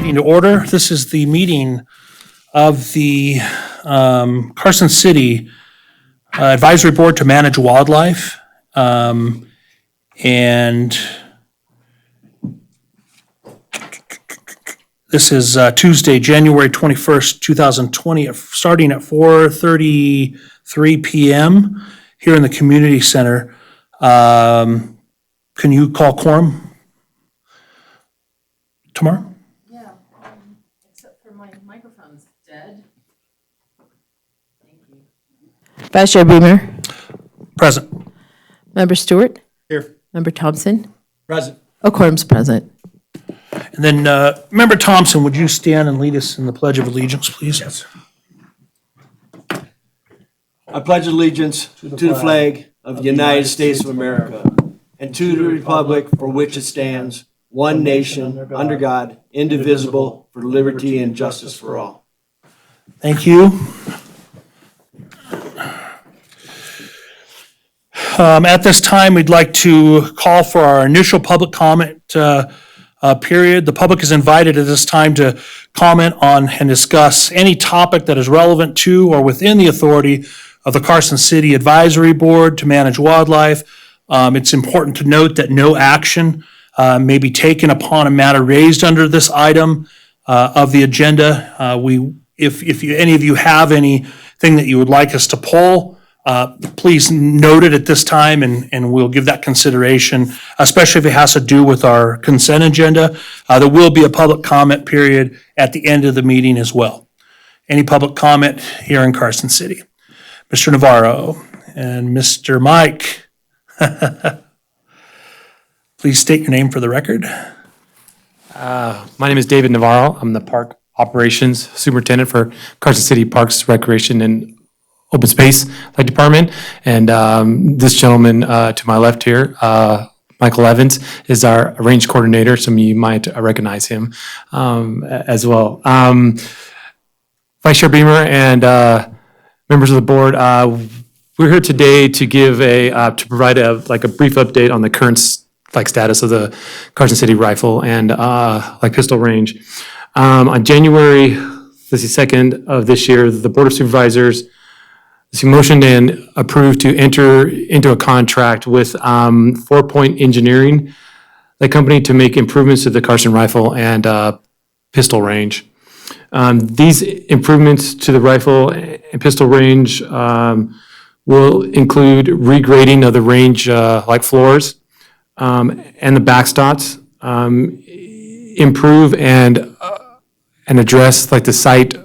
Meeting to order. This is the meeting of the Carson City Advisory Board to Manage Wildlife. And this is Tuesday, January 21st, 2020, starting at 4:33 p.m. here in the community center. Can you call quorum tomorrow? Yeah, except for my microphone's dead. Thank you. Vice Chair Beamer. Present. Member Stewart. Here. Member Thompson. Present. Quorum's present. And then, Member Thompson, would you stand and lead us in the Pledge of Allegiance, please? Yes. I pledge allegiance to the flag of the United States of America and to the republic for which it stands, one nation, under God, indivisible, for liberty and justice for all. Thank you. At this time, we'd like to call for our initial public comment period. The public is invited at this time to comment on and discuss any topic that is relevant to or within the authority of the Carson City Advisory Board to Manage Wildlife. It's important to note that no action may be taken upon a matter raised under this item of the agenda. If any of you have anything that you would like us to poll, please note it at this time, and we'll give that consideration, especially if it has to do with our consent agenda. There will be a public comment period at the end of the meeting as well. Any public comment here in Carson City? Mr. Navarro and Mr. Mike, please state your name for the record. My name is David Navarro. I'm the Park Operations Superintendent for Carson City Parks, Recreation, and Open Space Department. And this gentleman to my left here, Michael Evans, is our range coordinator. Some of you might recognize him as well. Vice Chair Beamer and members of the board, we're here today to give to provide a brief update on the current status of the Carson City rifle and pistol range. On January 2nd of this year, the Board of Supervisors motioned and approved to enter into a contract with 4 Point Engineering, the company, to make improvements to the Carson rifle and pistol range. These improvements to the rifle and pistol range will include regrading of the range floors and the backstops, improve and address the site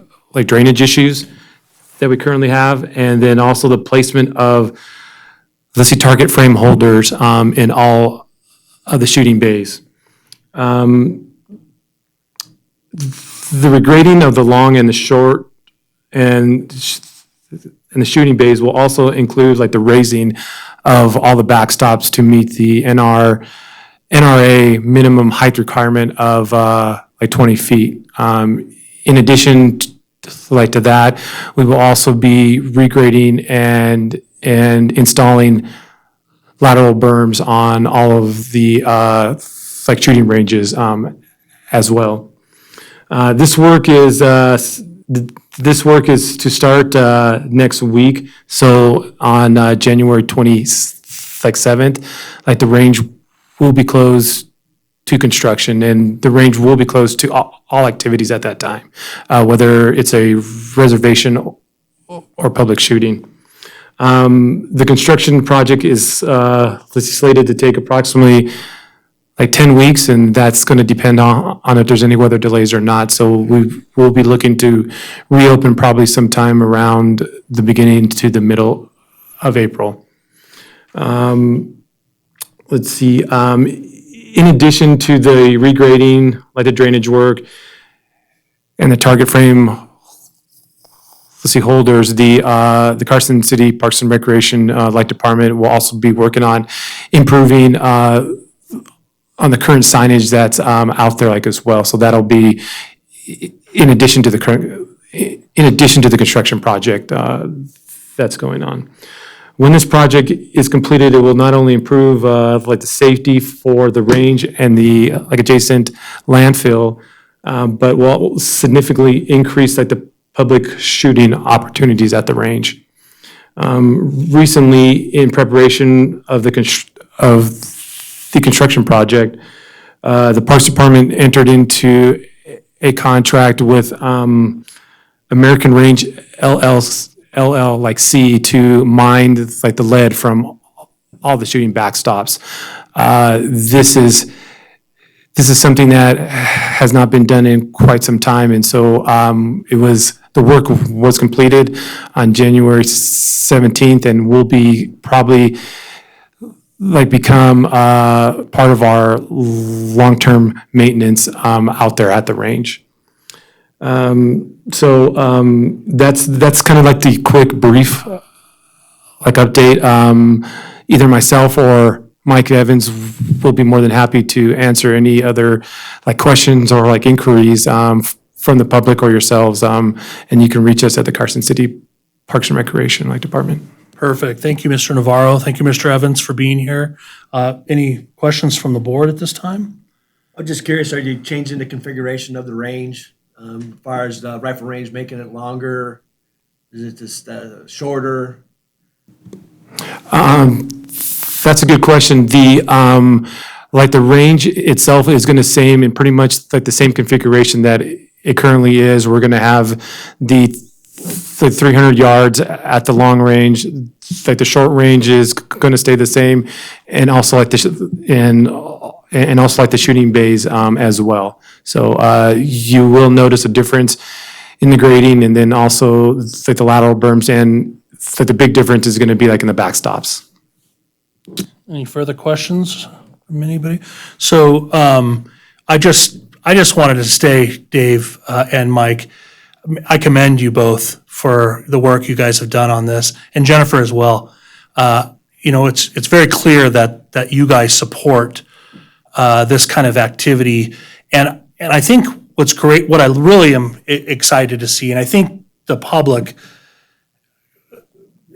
drainage issues that we currently have, and then also the placement of target frame holders in all of the shooting bays. The regrading of the long and the short and the shooting bays will also include the raising of all the backstops to meet the NRA minimum height requirement of 20 feet. In addition to that, we will also be regrading and installing lateral berms on all of the shooting ranges as well. This work is to start next week. So on January 27th, the range will be closed to construction, and the range will be closed to all activities at that time, whether it's a reservation or public shooting. The construction project is slated to take approximately 10 weeks, and that's going to depend on if there's any weather delays or not. So we will be looking to reopen probably sometime around the beginning to the middle of April. Let's see. In addition to the regrading, the drainage work and the target frame holders, the Carson City Parks and Recreation Department will also be working on improving on the current signage that's out there as well. So that'll be in addition to the construction project that's going on. When this project is completed, it will not only improve the safety for the range and the adjacent landfill, but will significantly increase like the public shooting opportunities at the range. Recently, in preparation of the construction project, the Parks Department entered into a contract with American Range LLC to mine like the lead from all the shooting backstops. This is something that has not been done in quite some time, and so the work was completed on January 17th, and will be probably become part of our long-term maintenance out there at the range. That's kind of like the quick brief update. Either myself or Mike Evans will be more than happy to answer any other questions or inquiries from the public or yourselves. And you can reach us at the Carson City Parks and Recreation Department. Perfect. Thank you, Mr. Navarro. Thank you, Mr. Evans, for being here. Any questions from the board at this time? I'm just curious, are you changing the configuration of the range? As far as the rifle range, making it longer? Is it just shorter? That's a good question. The range itself is going to same in pretty much the same configuration that it currently is. We're going to have the 300 yards at the long range. The short range is going to stay the same, and also the shooting bays as well. So you will notice a difference in the grading, and then also the lateral berms, and the big difference is going to be in the backstops. Any further questions from anybody? So I just wanted to say, Dave and Mike, I commend you both for the work you guys have done on this, and Jennifer as well. It's very clear that you guys support this kind of activity, and I think what's great, what I really am excited to see, and I think the public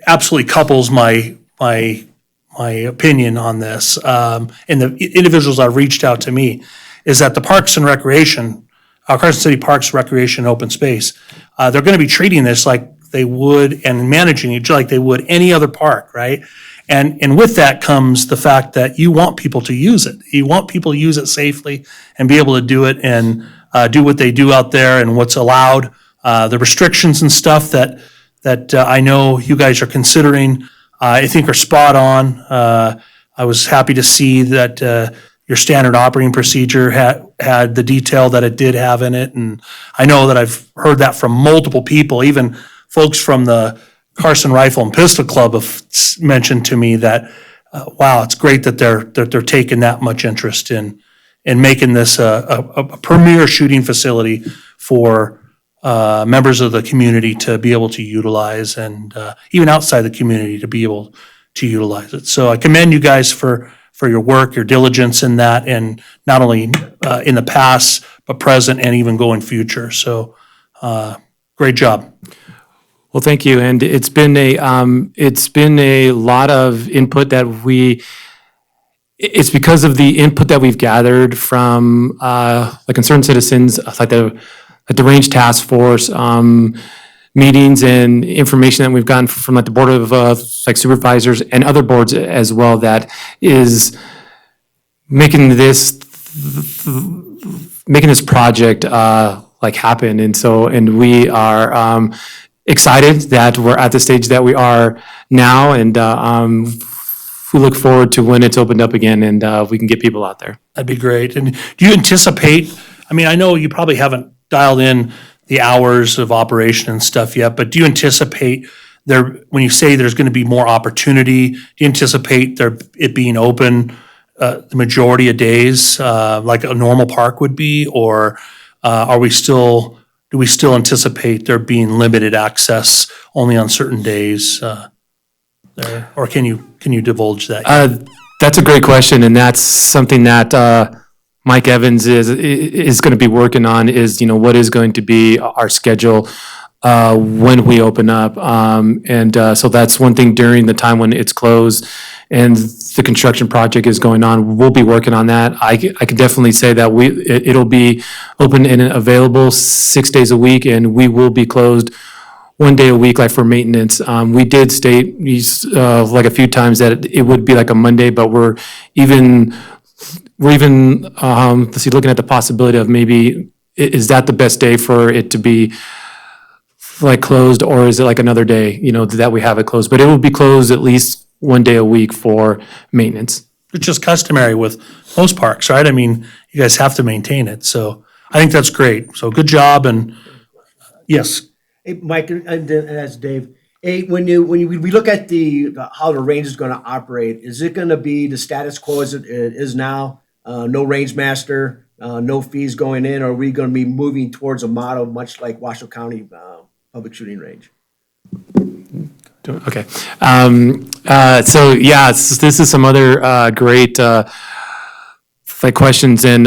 absolutely couples my opinion on this, and the individuals that have reached out to me, is that the Parks and Recreation, Carson City Parks, Recreation, Open Space, they're going to be treating this like they would, and managing it like they would any other park, right? And with that comes the fact that you want people to use it. You want people to use it safely and be able to do it and do what they do out there and what's allowed. The restrictions and stuff that I know you guys are considering, I think are spot on. I was happy to see that your standard operating procedure had the detail that it did have in it. And I know that I've heard that from multiple people, even folks from the Carson Rifle and Pistol Club have mentioned to me that, wow, it's great that they're taking that much interest in making this a premier shooting facility for members of the community to be able to utilize, and even outside the community to be able to utilize it. So I commend you guys for your work, your diligence in that, and not only in the past, but present and even going future. So great job. Well, thank you. And it's been a lot of input that it's because of the input that we've gathered from concerned citizens, like the range task force, meetings and information that we've gotten from the board of supervisors and other boards as well, that is making this project happen. And we are excited that we're at the stage that we are now, and we look forward to when it's opened up again and we can get people out there. That'd be great. And do you anticipate, I know you probably haven't dialed in the hours of operation and stuff yet, but do you anticipate when you say there's going to be more opportunity, do you anticipate it being open the majority of days like a normal park would be, or do we still anticipate there being limited access only on certain days there? Or can you divulge that? That's a great question, and that's something that Mike Evans is going to be working on, is what is going to be our schedule when we open up, and so that's one thing during the time when it's closed. And the construction project is going on. We'll be working on that. I can definitely say that it'll be open and available 6 days a week, and we will be closed 1 day a week, like for maintenance. We did state like a few times that it would be like a Monday, but we're even let's see, looking at the possibility of maybe, is that the best day for it to be like closed, or is it like another day, that we have it closed? But it will be closed at least 1 day a week for maintenance. It's just customary with most parks, right? I mean, you guys have to maintain it, so I think that's great. So good job, and yes. Hey, Mike, and that's Dave. Hey, when we look at how the range is going to operate, is it going to be the status quo as it is now? No range master, no fees going in, or are we going to be moving towards a model much like Washoe County public shooting range? Okay. So yeah, this is some other great like questions and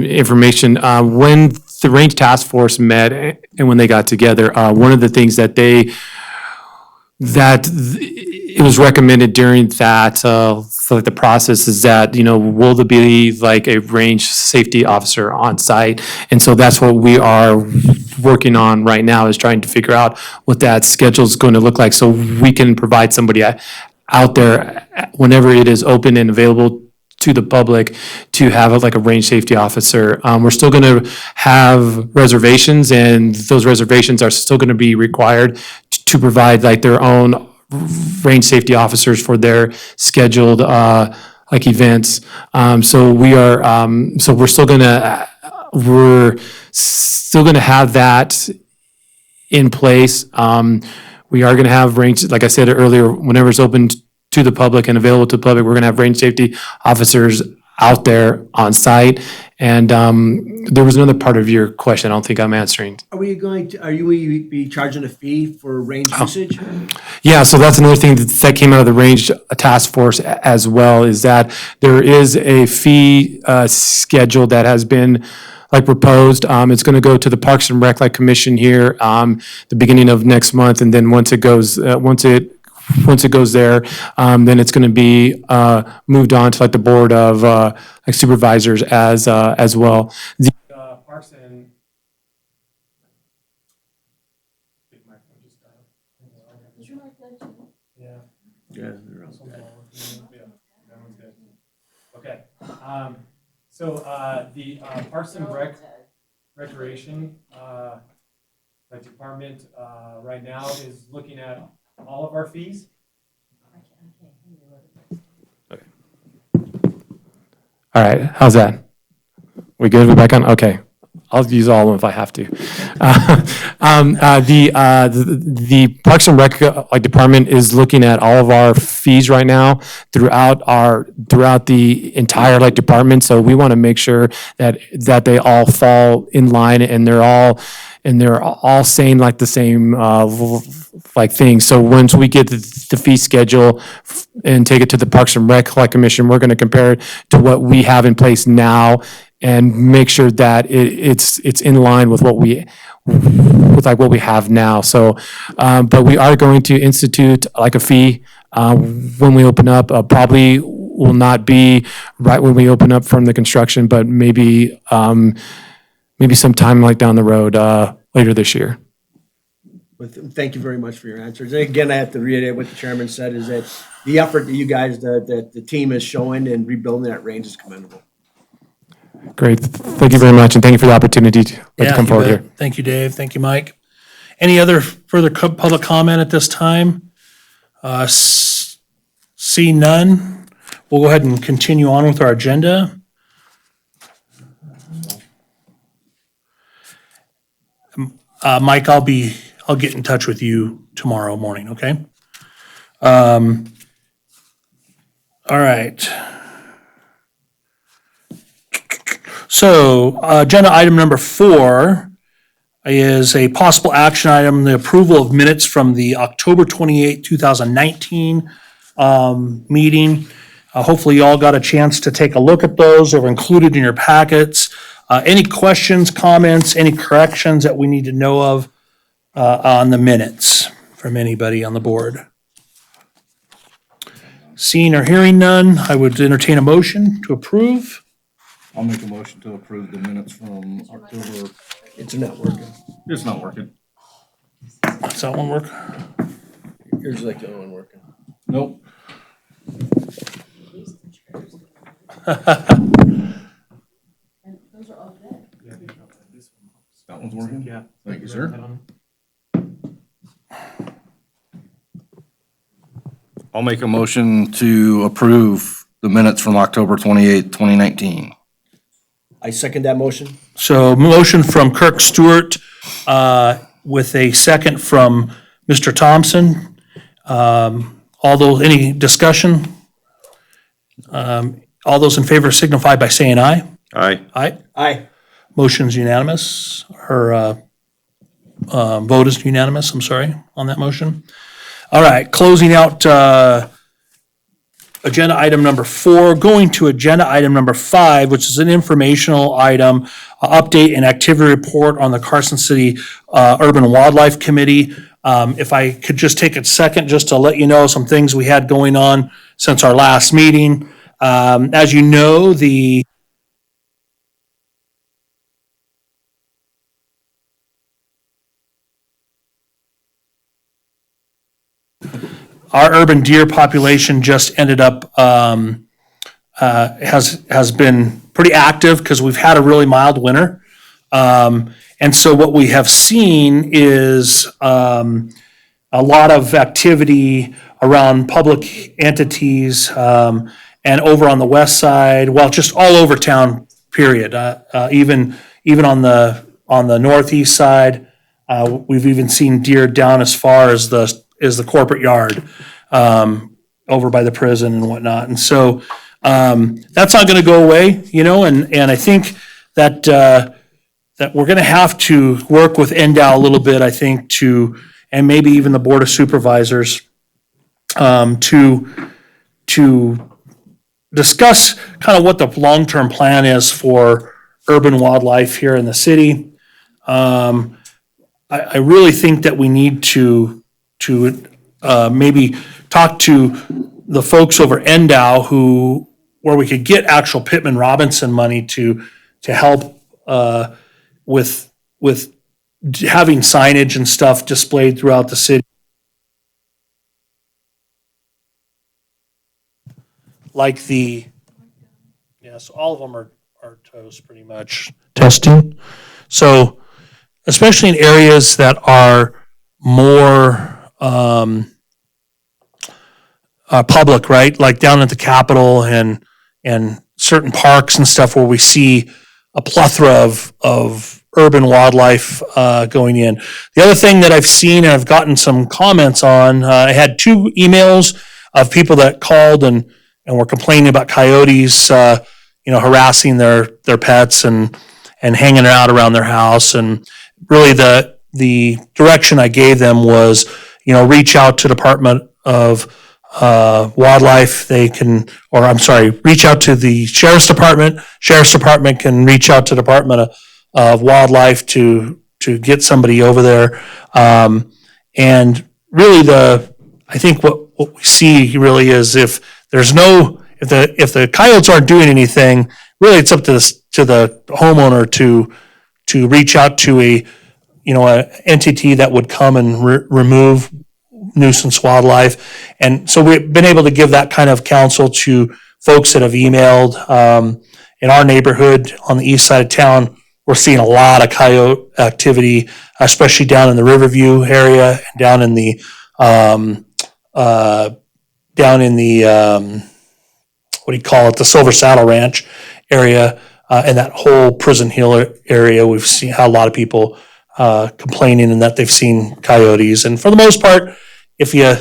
information. When the range task force met and when they got together, one of the things that it was recommended during that like the process is that, will there be like a range safety officer on site? And so that's what we are working on right now, is trying to figure out what that schedule is going to look like, so we can provide somebody out there whenever it is open and available to the public to have like a range safety officer. We're still going to have reservations, and those reservations are still going to be required to provide like their own range safety officers for their scheduled like events. So we're still going to have that in place. We are going to have range, like I said earlier, whenever it's open to the public and available to the public, we're going to have range safety officers out there on site. And there was another part of your question I don't think I'm answering. Are you be charging a fee for range usage? Yeah, so that's another thing that came out of the range task force as well, is that there is a fee schedule that has been like proposed. It's going to go to the Parks and Rec Commission here the beginning of next month, and then once it goes there, then it's going to be moved on to like the board of like supervisors as well. The Parks and Yeah. Okay. So the Parks and Recreation department right now is looking at all of our fees. Okay. All right, how's that? We good? We back on? Okay. I'll use all of them if I have to. The Parks and Rec department is looking at all of our fees right now throughout the entire department. So we want to make sure that they all fall in line and they're all saying like the same like thing. So once we get the fee schedule and take it to the Parks and Rec Commission, we're going to compare it to what we have in place now and make sure that it's in line with what we have now. So, but we are going to institute like a fee when we open up. Probably will not be right when we open up from the construction, but maybe sometime like down the road later this year. Thank you very much for your answers. And again, I have to reiterate what the chairman said, is that the effort that you guys, that the team is showing in rebuilding that range is commendable. Great. Thank you very much, and thank you for the opportunity to come you forward bet. here. Thank you, Dave. Thank you, Mike. Any other further public comment at this time? See none. We'll go ahead and continue on with our agenda. Mike, I'll get in touch with you tomorrow morning, okay? All right. So, agenda item number 4 is a possible action item, the approval of minutes from the October 28, 2019 meeting. Hopefully you all got a chance to take a look at those. They were included in your packets. Any questions, comments, any corrections that we need to know of on the minutes from anybody on the board? Seeing or hearing none, I would entertain a motion to approve. I'll make a motion to approve the minutes from October. It's not working. It's not working. Does that one work? Yours is like the only one working. Nope. And those are all dead. That one's working? Yeah. Thank you, sir. I'll make a motion to approve the minutes from October 28th, 2019. I second that motion. So motion from Kirk Stewart, with a second from Mr. Thompson. Any discussion? All those in favor signify by saying aye. Aye. Aye. Aye. Motion's unanimous, or vote is unanimous, I'm sorry, on that motion. All right, closing out agenda item number 4, going to agenda item number 5, which is an informational item, update and activity report on the Carson City Urban Wildlife Committee. If I could just take a second just to let you know some things we had going on since our last meeting. As you know, our urban deer population just ended up, has been pretty active because we've had a really mild winter. And so what we have seen is a lot of activity around public entities and over on the west side, well, just all over town, period. Even on the northeast side, we've even seen deer down as far as the corporate yard over by the prison and whatnot. And so that's not going to go away, and I think that that we're going to have to work with NDOW a little bit, I think, and maybe even the Board of Supervisors to discuss kind of what the long-term plan is for urban wildlife here in the city. I really think that we need to maybe talk to the folks over NDOW where we could get actual Pittman Robinson money to help with having signage and stuff displayed throughout the city. Like yes, all of them are toast pretty much. Testing. So especially in areas that are more public, right? Like down at the Capitol and certain parks and stuff where we see a plethora of urban wildlife going in. The other thing that I've seen and I've gotten some comments on, I had 2 emails of people that called and were complaining about coyotes, harassing their pets and hanging out around their house. And really the direction I gave them was, reach out to Department of Wildlife. Reach out to the Sheriff's Department. Sheriff's Department can reach out to Department of Wildlife to get somebody over there. And really I think what we see really is if the coyotes aren't doing anything, really it's up to the homeowner to reach out to a entity that would come and remove nuisance wildlife. And so we've been able to give that kind of counsel to folks that have emailed. In our neighborhood on the east side of town, we're seeing a lot of coyote activity, especially down in the Riverview area and down in the the Silver Saddle Ranch area, and that whole Prison Hill area. We've seen how a lot of people complaining and that they've seen coyotes. And for the most part, if you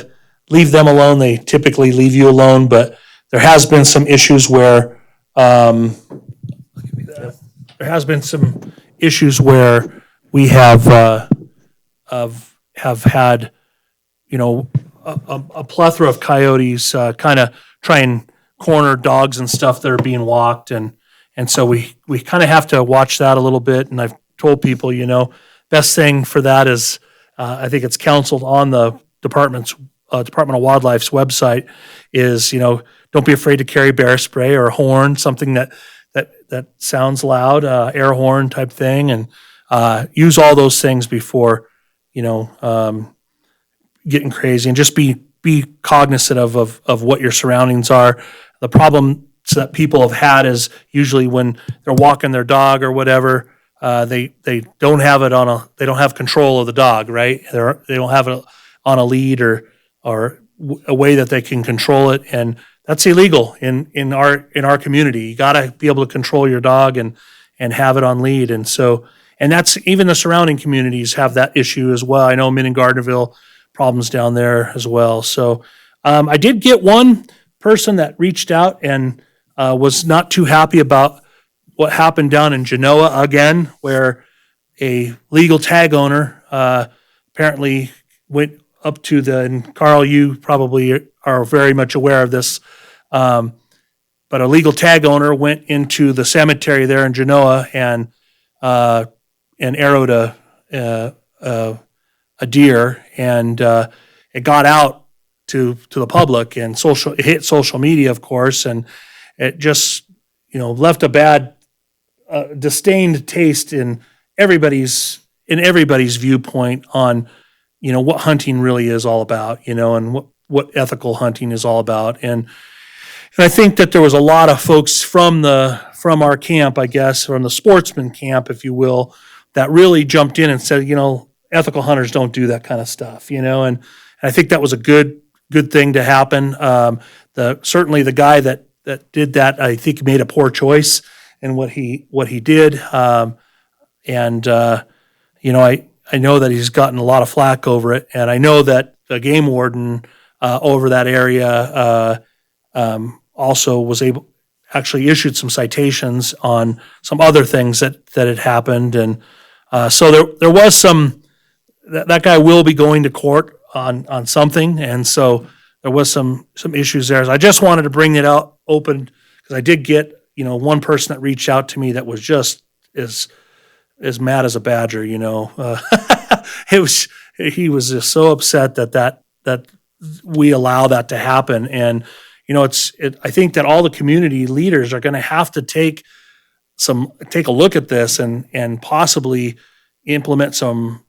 leave them alone, they typically leave you alone. But there has been some issues where we have had a plethora of coyotes kind of try and corner dogs and stuff that are being walked, and so we kind of have to watch that a little bit. And I've told people, best thing for that is I think it's counseled on the department's Department of Wildlife's website is, don't be afraid to carry bear spray or a horn, something that sounds loud, air horn type thing, and use all those things before, getting crazy, and just be cognizant of what your surroundings are. The problem that people have had is usually when they're walking their dog or whatever, they don't have it they don't have control of the dog, right? They don't have it on a lead or a way that they can control it, and that's illegal in our community. You got to be able to control your dog and have it on lead, and that's even the surrounding communities have that issue as well. I know Minden Gardnerville problems down there as well. So I did get one person that reached out and was not too happy about what happened down in Genoa again, where a legal tag owner apparently went up to and Carl, you probably are very much aware of this, but a legal tag owner went into the cemetery there in Genoa and arrowed a deer, and it got out to the public, and it hit social media, of course, and it just left a bad disdained taste in everybody's viewpoint on what hunting really is all about, and what ethical hunting is all about, and I think that there was a lot of folks from our camp, I guess, from the sportsman camp, if you will, that really jumped in and said, ethical hunters don't do that kind of stuff, and I think that was a good thing to happen. Certainly the guy that did that, I think, made a poor choice in what he did, and I know that he's gotten a lot of flack over it, and I know that the game warden over that area also actually issued some citations on some other things that had happened, and so there was some. That guy will be going to court on something, and so there was some issues there. So I just wanted to bring it out open because I did get one person that reached out to me that was just as mad as a badger. He was just so upset that we allow that to happen, and I think that all the community leaders are going to have to take a look at this and possibly implement some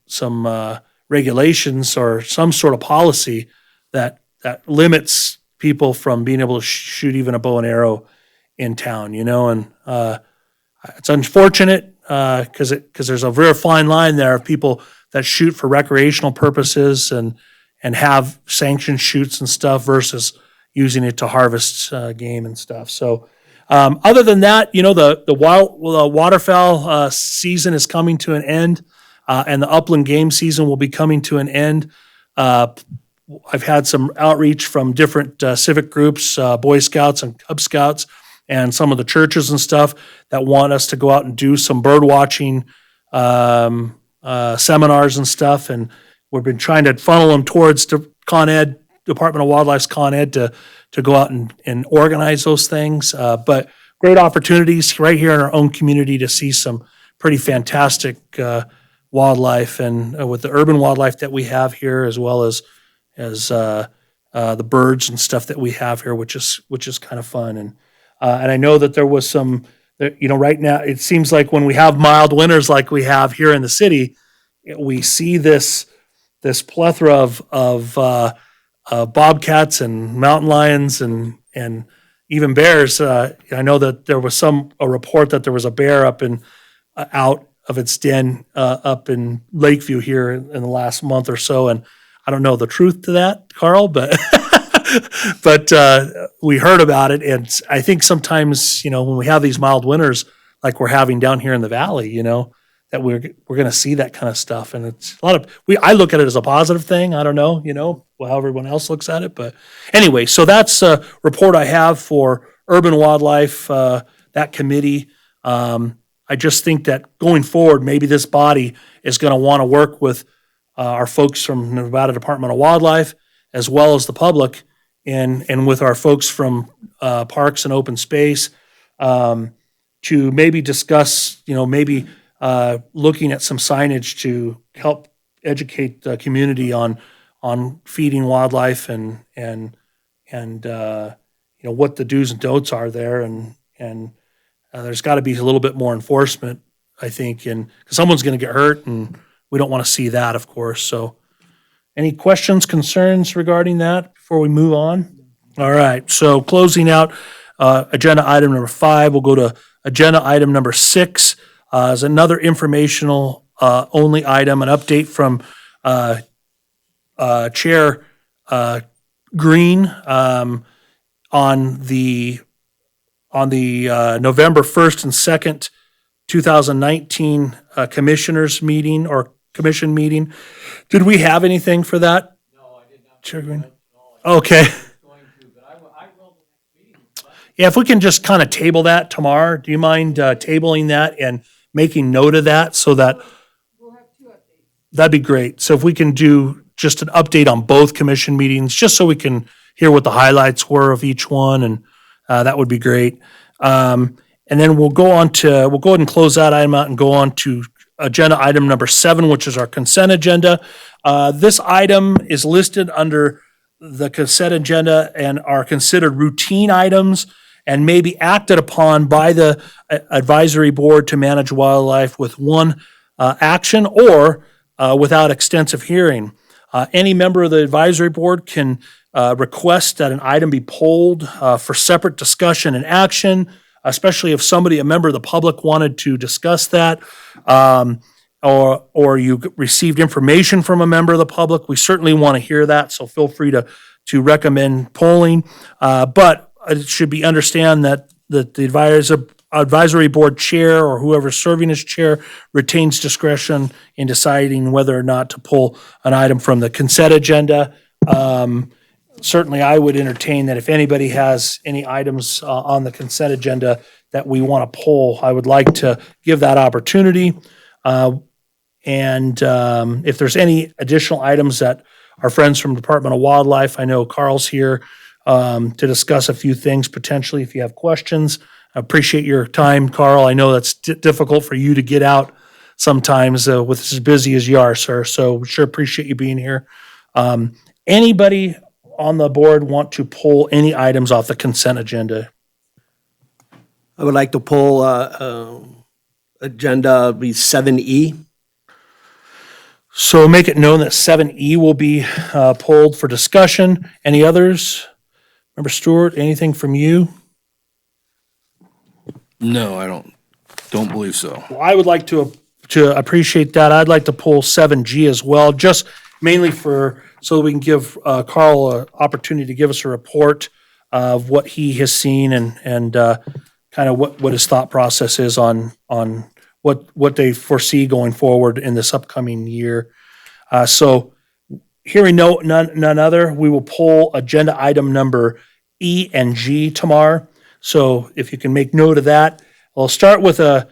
regulations or some sort of policy that limits people from being able to shoot even a bow and arrow in town, and it's unfortunate because there's a very fine line there of people that shoot for recreational purposes and have sanctioned shoots and stuff versus using it to harvest game and stuff. So other than that, the waterfowl season is coming to an end. And the upland game season will be coming to an end. I've had some outreach from different civic groups, Boy Scouts and Cub Scouts, and some of the churches and stuff that want us to go out and do some bird watching seminars and stuff. And we've been trying to funnel them towards Con Ed, Department of Wildlife's Con Ed to go out and organize those things. But great opportunities right here in our own community to see some pretty fantastic wildlife, and with the urban wildlife that we have here, as well as the birds and stuff that we have here, which is kind of fun. And I know that there was some, right now it seems like when we have mild winters like we have here in the city, we see this plethora of bobcats and mountain lions and even bears. I know that there was a report that there was a bear out of its den up in Lakeview here in the last month or so, and I don't know the truth to that, Carl, but we heard about it, and I think sometimes when we have these mild winters like we're having down here in the valley, that we're going to see that kind of stuff, and it's a lot of I look at it as a positive thing. I don't know, how everyone else looks at it, but anyway, so that's a report I have for urban wildlife, that committee. I just think that going forward, maybe this body is going to want to work with our folks from Nevada Department of Wildlife, as well as the public, and with our folks from Parks and Open Space, to maybe discuss, looking at some signage to help educate the community on on feeding wildlife and what the do's and don'ts are there, and there's got to be a little bit more enforcement, I think, and 'cause someone's going to get hurt, and we don't want to see that, of course. So, any questions, concerns regarding that before we move on? All right. So, closing out agenda item number 5, we'll go to agenda item number 6. Is another informational only item, an update from Chair Green on the November 1st and 2nd, 2019 commissioners meeting or commission meeting. Did we have anything for that? No, I did not. Chair Green? Okay. Yeah, if we can just kind of table that tomorrow, do you mind tabling that and making note of that so that? We'll have 2 updates. That'd be great. So if we can do just an update on both commission meetings, just so we can hear what the highlights were of each one, and that would be great. And then we'll go ahead and close that item out and go on to agenda item number 7, which is our consent agenda. This item is listed under the consent agenda and are considered routine items and may be acted upon by the advisory board to manage wildlife with one action or without extensive hearing. Any member of the advisory board can request that an item be pulled for separate discussion and action, especially if a member of the public wanted to discuss that, or you received information from a member of the public. We certainly want to hear that, so feel free to recommend polling. But it should be understand that the advisory board chair or whoever's serving as chair retains discretion in deciding whether or not to pull an item from the consent agenda. Certainly, I would entertain that if anybody has any items on the consent agenda that we want to pull, I would like to give that opportunity. And if there's any additional items that our friends from Department of Wildlife, I know Carl's here to discuss a few things potentially if you have questions. I appreciate your time, Carl. I know that's difficult for you to get out sometimes with as busy as you are, sir. So sure appreciate you being here. Anybody on the board want to pull any items off the consent agenda? I would like to pull agenda be 7E. So make it known that 7E will be pulled for discussion. Any others? Member Stewart, anything from you? No, I don't believe so. Well, I would like to appreciate that. I'd like to pull 7G as well, just mainly so that we can give Carl an opportunity to give us a report of what he has seen and kind of what his thought process is on what they foresee going forward in this upcoming year. So hearing none other, we will pull agenda item number E and G tomorrow. So if you can make note of that, let's go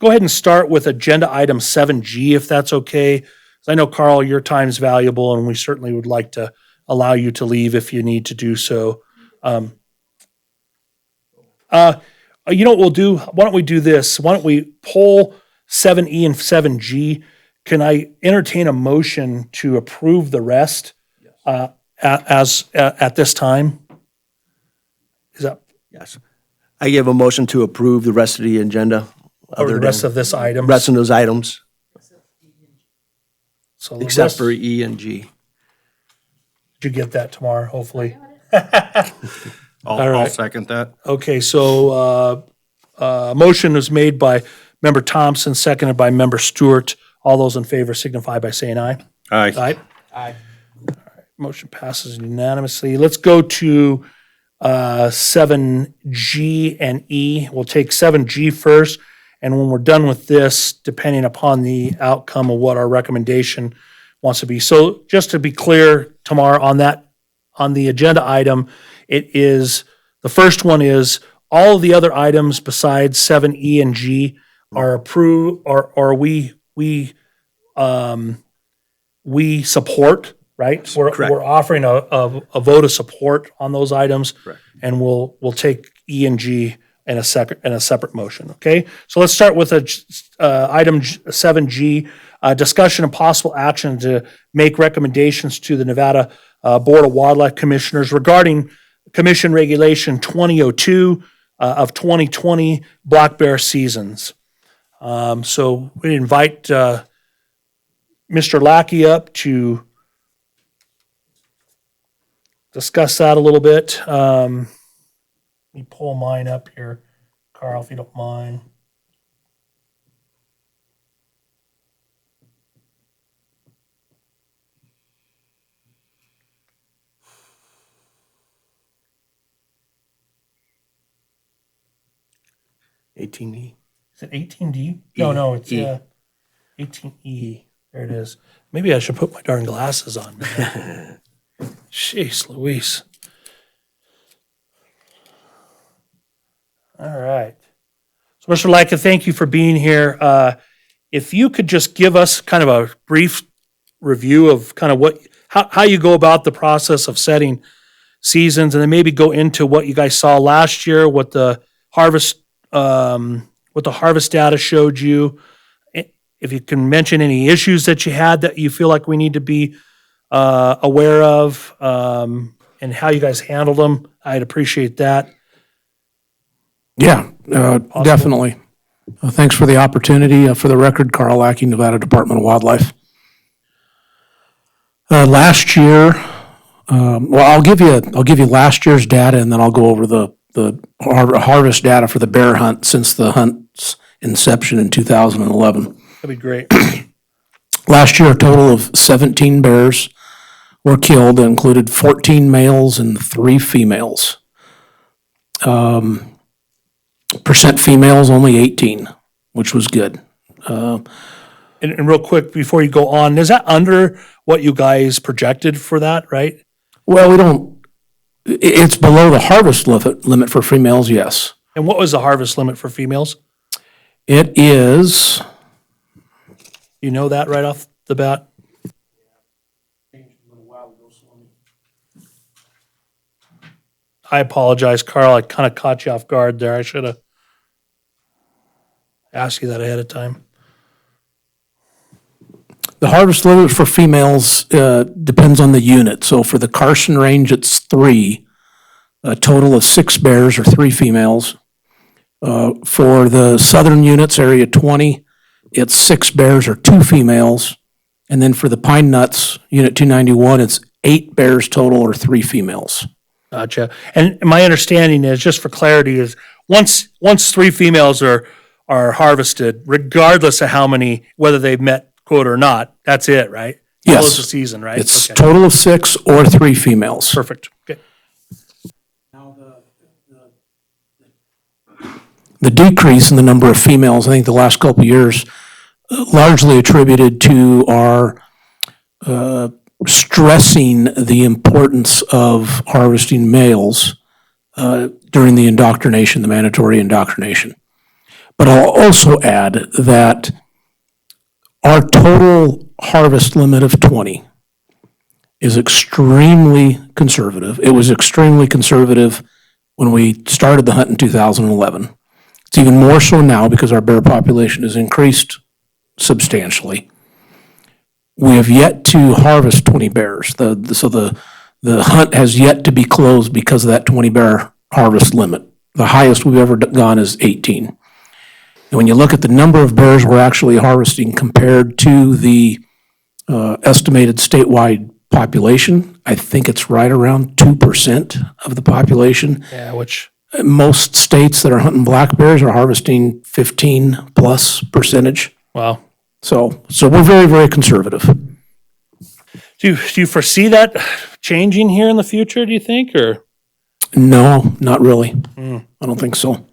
ahead and start with agenda item 7G, if that's okay. 'Cause I know, Carl, your time's valuable, and we certainly would like to allow you to leave if you need to do so. You know what we'll do? Why don't we do this? Why don't we pull 7E and 7G? Can I entertain a motion to approve the rest at this time? Is that Yes. I give a motion to approve the rest of the agenda. or the rest of this item? Rest of those items, So the except rest- for E and G. Did you get that tomorrow, hopefully? I'll right. second that. Okay, so motion was made by Member Thompson, seconded by Member Stewart. All those in favor signify by saying aye. Aye. Aye. Aye. Motion passes unanimously. Let's go to 7G and E. We'll take 7G first, and when we're done with this, depending upon the outcome of what our recommendation wants to be. So just to be clear, tomorrow on the agenda item, the first one is all of the other items besides 7E and G are approved, or we support, right? Correct. We're offering a vote of support on those items. Correct. And we'll take E and G in a separate motion, okay? So let's start with item 7G. discussion and possible action to make recommendations to the Nevada Board of Wildlife Commissioners regarding Commission Regulation 2002 of 2020 black bear seasons. So we invite Mr. Lackey up to discuss that a little bit. Let me pull mine up here, Carl, if you don't mind. E. 18E. Is it 18D? No, it's E. 18E. There it is. Maybe I should put my darn glasses on. Jeez Louise. All right. So, Mr. Lackey, thank you for being here. If you could just give us kind of a brief review of kind of how you go about the process of setting seasons, and then maybe go into what you guys saw last year, what the harvest data showed you. If you can mention any issues that you had that you feel like we need to be aware of, and how you guys handled them, I'd appreciate that. Yeah, definitely. Thanks for the opportunity. For the record, Carl Lackey, Nevada Department of Wildlife. Last year, I'll give you last year's data, and then I'll go over the harvest data for the bear hunt since the hunt's inception in 2011. That'd be great. Last year, a total of 17 bears were killed. That included 14 males and 3 females. Percent females, only 18, which was good. And real quick, before you go on, is that under what you guys projected for that, right? Well, it's below the harvest limit for females, yes. And what was the harvest limit for females? It is, You know that right off the bat? I apologize, Carl. I kind of caught you off guard there. I should have asked you that ahead of time. the harvest limit for females depends on the unit. So for the Carson range, it's 3, a total of 6 bears or 3 females. For the southern units, area 20, it's 6 bears or 2 females. And then for the Pine Nuts, unit 291, it's 8 bears total or 3 females. Gotcha. And my understanding is, just for clarity, is once 3 females are harvested, regardless of how many, whether they've met quota or not, that's it, right? Yes. Close the season, right? It's Okay. total of 6 or 3 females. Perfect. Okay. The decrease in the number of females, I think the last couple of years, largely attributed to our stressing the importance of harvesting males during the indoctrination, the mandatory indoctrination. But I'll also add that our total harvest limit of 20 is extremely conservative. It was extremely conservative when we started the hunt in 2011. It's even more so now because our bear population has increased substantially. We have yet to harvest 20 bears. So the hunt has yet to be closed because of that 20 bear harvest limit. The highest we've ever gone is 18. And when you look at the number of bears we're actually harvesting compared to the estimated statewide population, I think it's right around 2% of the population. Yeah, which, Most states that are hunting black bears are harvesting 15+%. wow. So we're very, very conservative. Do you foresee that changing here in the future, do you think, or? No, not really. I don't think so.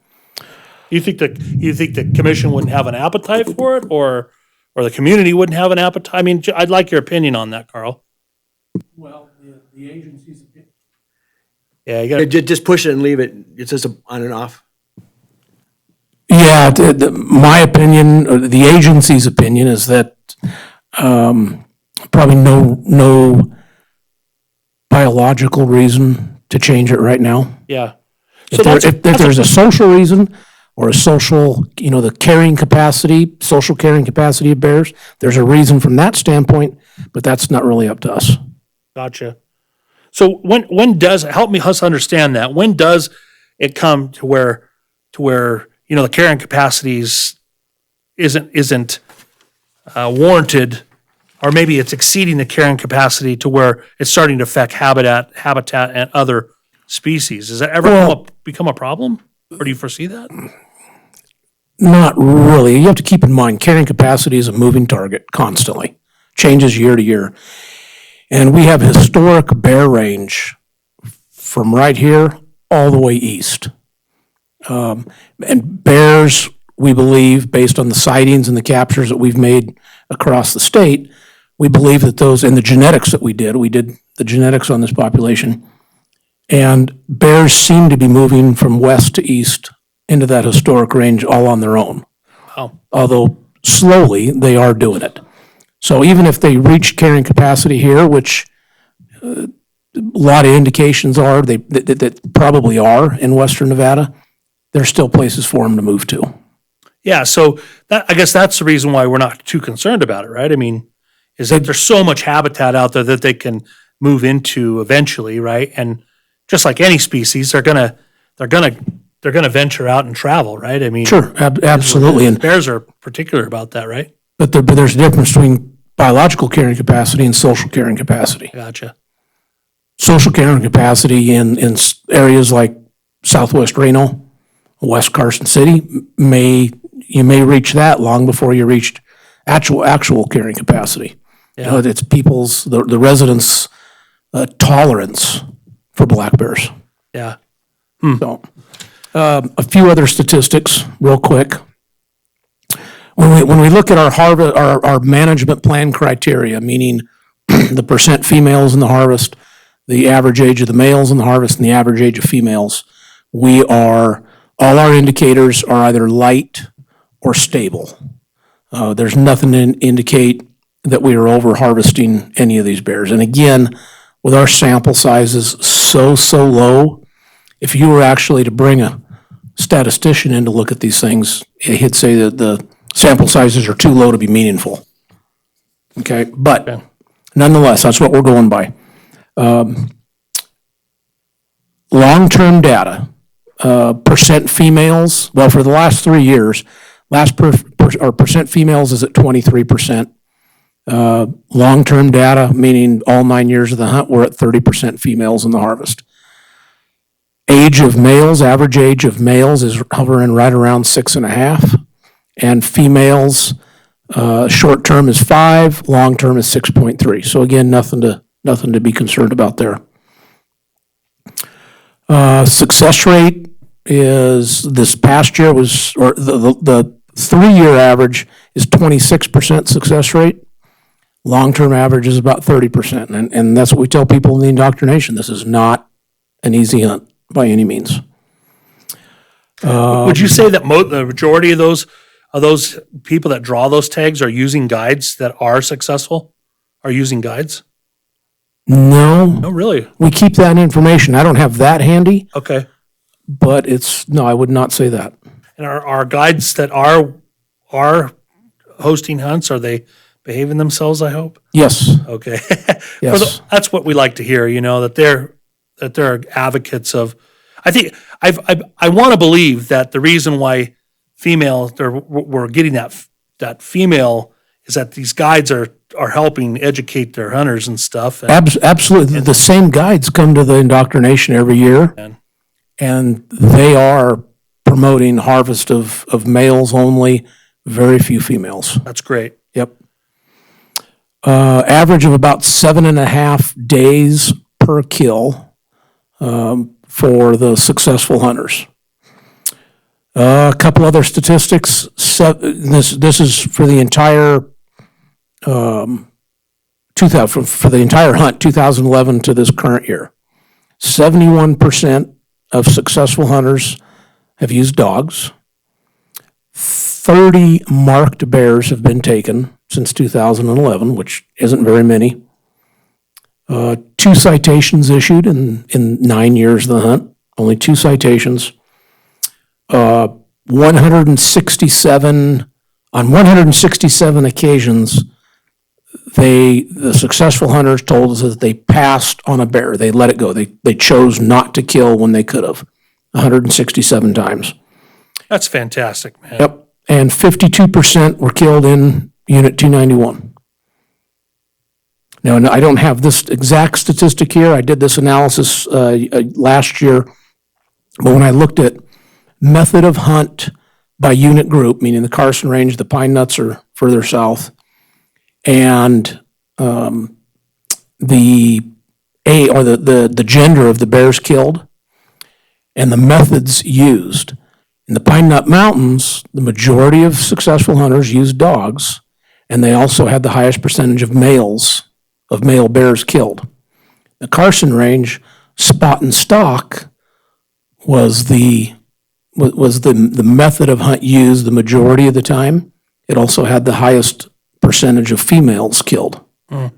You think the commission wouldn't have an appetite for it, or the community wouldn't have an appetite? I mean, I'd like your opinion on that, Carl. Well, the agency's opinion. Yeah, you got Just push it and leave it. It's just on and off. Yeah, my opinion, or the agency's opinion is that probably no biological reason to change it right now. yeah. If there's a social reason or a social, the carrying capacity, social carrying capacity of bears. There's a reason from that standpoint, but that's not really up to us. Gotcha. So when does, help me us understand that, when does it come to where, the carrying capacities isn't warranted, or maybe it's exceeding the carrying capacity to where it's starting to affect habitat and other species? Does that ever become a problem? Or do you foresee that? Not really. You have to keep in mind, carrying capacity is a moving target constantly, changes year to year. And we have historic bear range from right here all the way east. And bears, we believe, based on the sightings and the captures that we've made across the state, we believe that those, and the genetics that we did the genetics on this population, and bears seem to be moving from west to east into that historic range all on their own. Wow. Although slowly, they are doing it. So even if they reach carrying capacity here, which a lot of indications are that probably are in western Nevada, there's still places for them to move to. Yeah, so I guess that's the reason why we're not too concerned about it, right? I mean, is that there's so much habitat out there that they can move into eventually, right? And just like any species, they're gonna venture out and travel, right? I mean, Sure, absolutely. And bears are particular about that, right? but there's a difference between biological carrying capacity and social carrying capacity. Gotcha. Social carrying capacity in areas like southwest Reno, west Carson City, you may reach that long before you reached actual carrying capacity. Yeah. It's the residents' tolerance for black bears. Yeah. So, a few other statistics, real quick. When we look at our management plan criteria, meaning the percent females in the harvest, the average age of the males in the harvest, and the average age of females, all our indicators are either light or stable. There's nothing to indicate that we are over harvesting any of these bears. And again, with our sample sizes so low, if you were actually to bring a statistician in to look at these things, he'd say that the sample sizes are too low to be meaningful. Okay, but nonetheless, that's what we're going by. Long-term data, percent females, well, for the last 3 years, percent females is at 23%. Long-term data, meaning all 9 years of the hunt, we're at 30% females in the harvest. Age of males, average age of males is hovering right around 6.5, and females, short-term is 5, long-term is 6.3. So again, nothing to be concerned about there. Success rate is, this past year was, or the 3-year average is 26% success rate. Long-term average is about 30%. And that's what we tell people in the indoctrination. This is not an easy hunt by any means. Would you say that the majority of those people that draw those tags are using guides that are successful? Are using guides? No, No, really? we keep that information. I don't have that handy, Okay. but no, I would not say that. And our guides that are hosting hunts, are they behaving themselves, I hope? Yes, Okay. yes. That's what we like to hear, that they're advocates of, I think, I want to believe that the reason why we're getting that female is that these guides are helping educate their hunters and stuff. Absolutely. The same guides come to the indoctrination every year, and they are promoting harvest of males only, very few females. That's great. Yep. Average of about 7.5 days per kill for the successful hunters. A couple other statistics. This is for the entire for the entire hunt, 2011 to this current year. 71% of successful hunters have used dogs. 30 marked bears have been taken since 2011, which isn't very many. 2 citations issued in 9 years of the hunt, only 2 citations. on 167 occasions, the successful hunters told us that they passed on a bear. They let it go. They chose not to kill when they could have, 167 times. That's fantastic, man. Yep. And 52% were killed in Unit 291. Now, I don't have this exact statistic here. I did this analysis last year. But when I looked at method of hunt by unit group, meaning the Carson Range, the Pine Nuts are further south, and the gender of the bears killed, and the methods used. In the Pine Nut Mountains, the majority of successful hunters used dogs, and they also had the highest percentage of male bears killed. The Carson Range, spot and stalk was the method of hunt used the majority of the time. It also had the highest percentage of females killed. And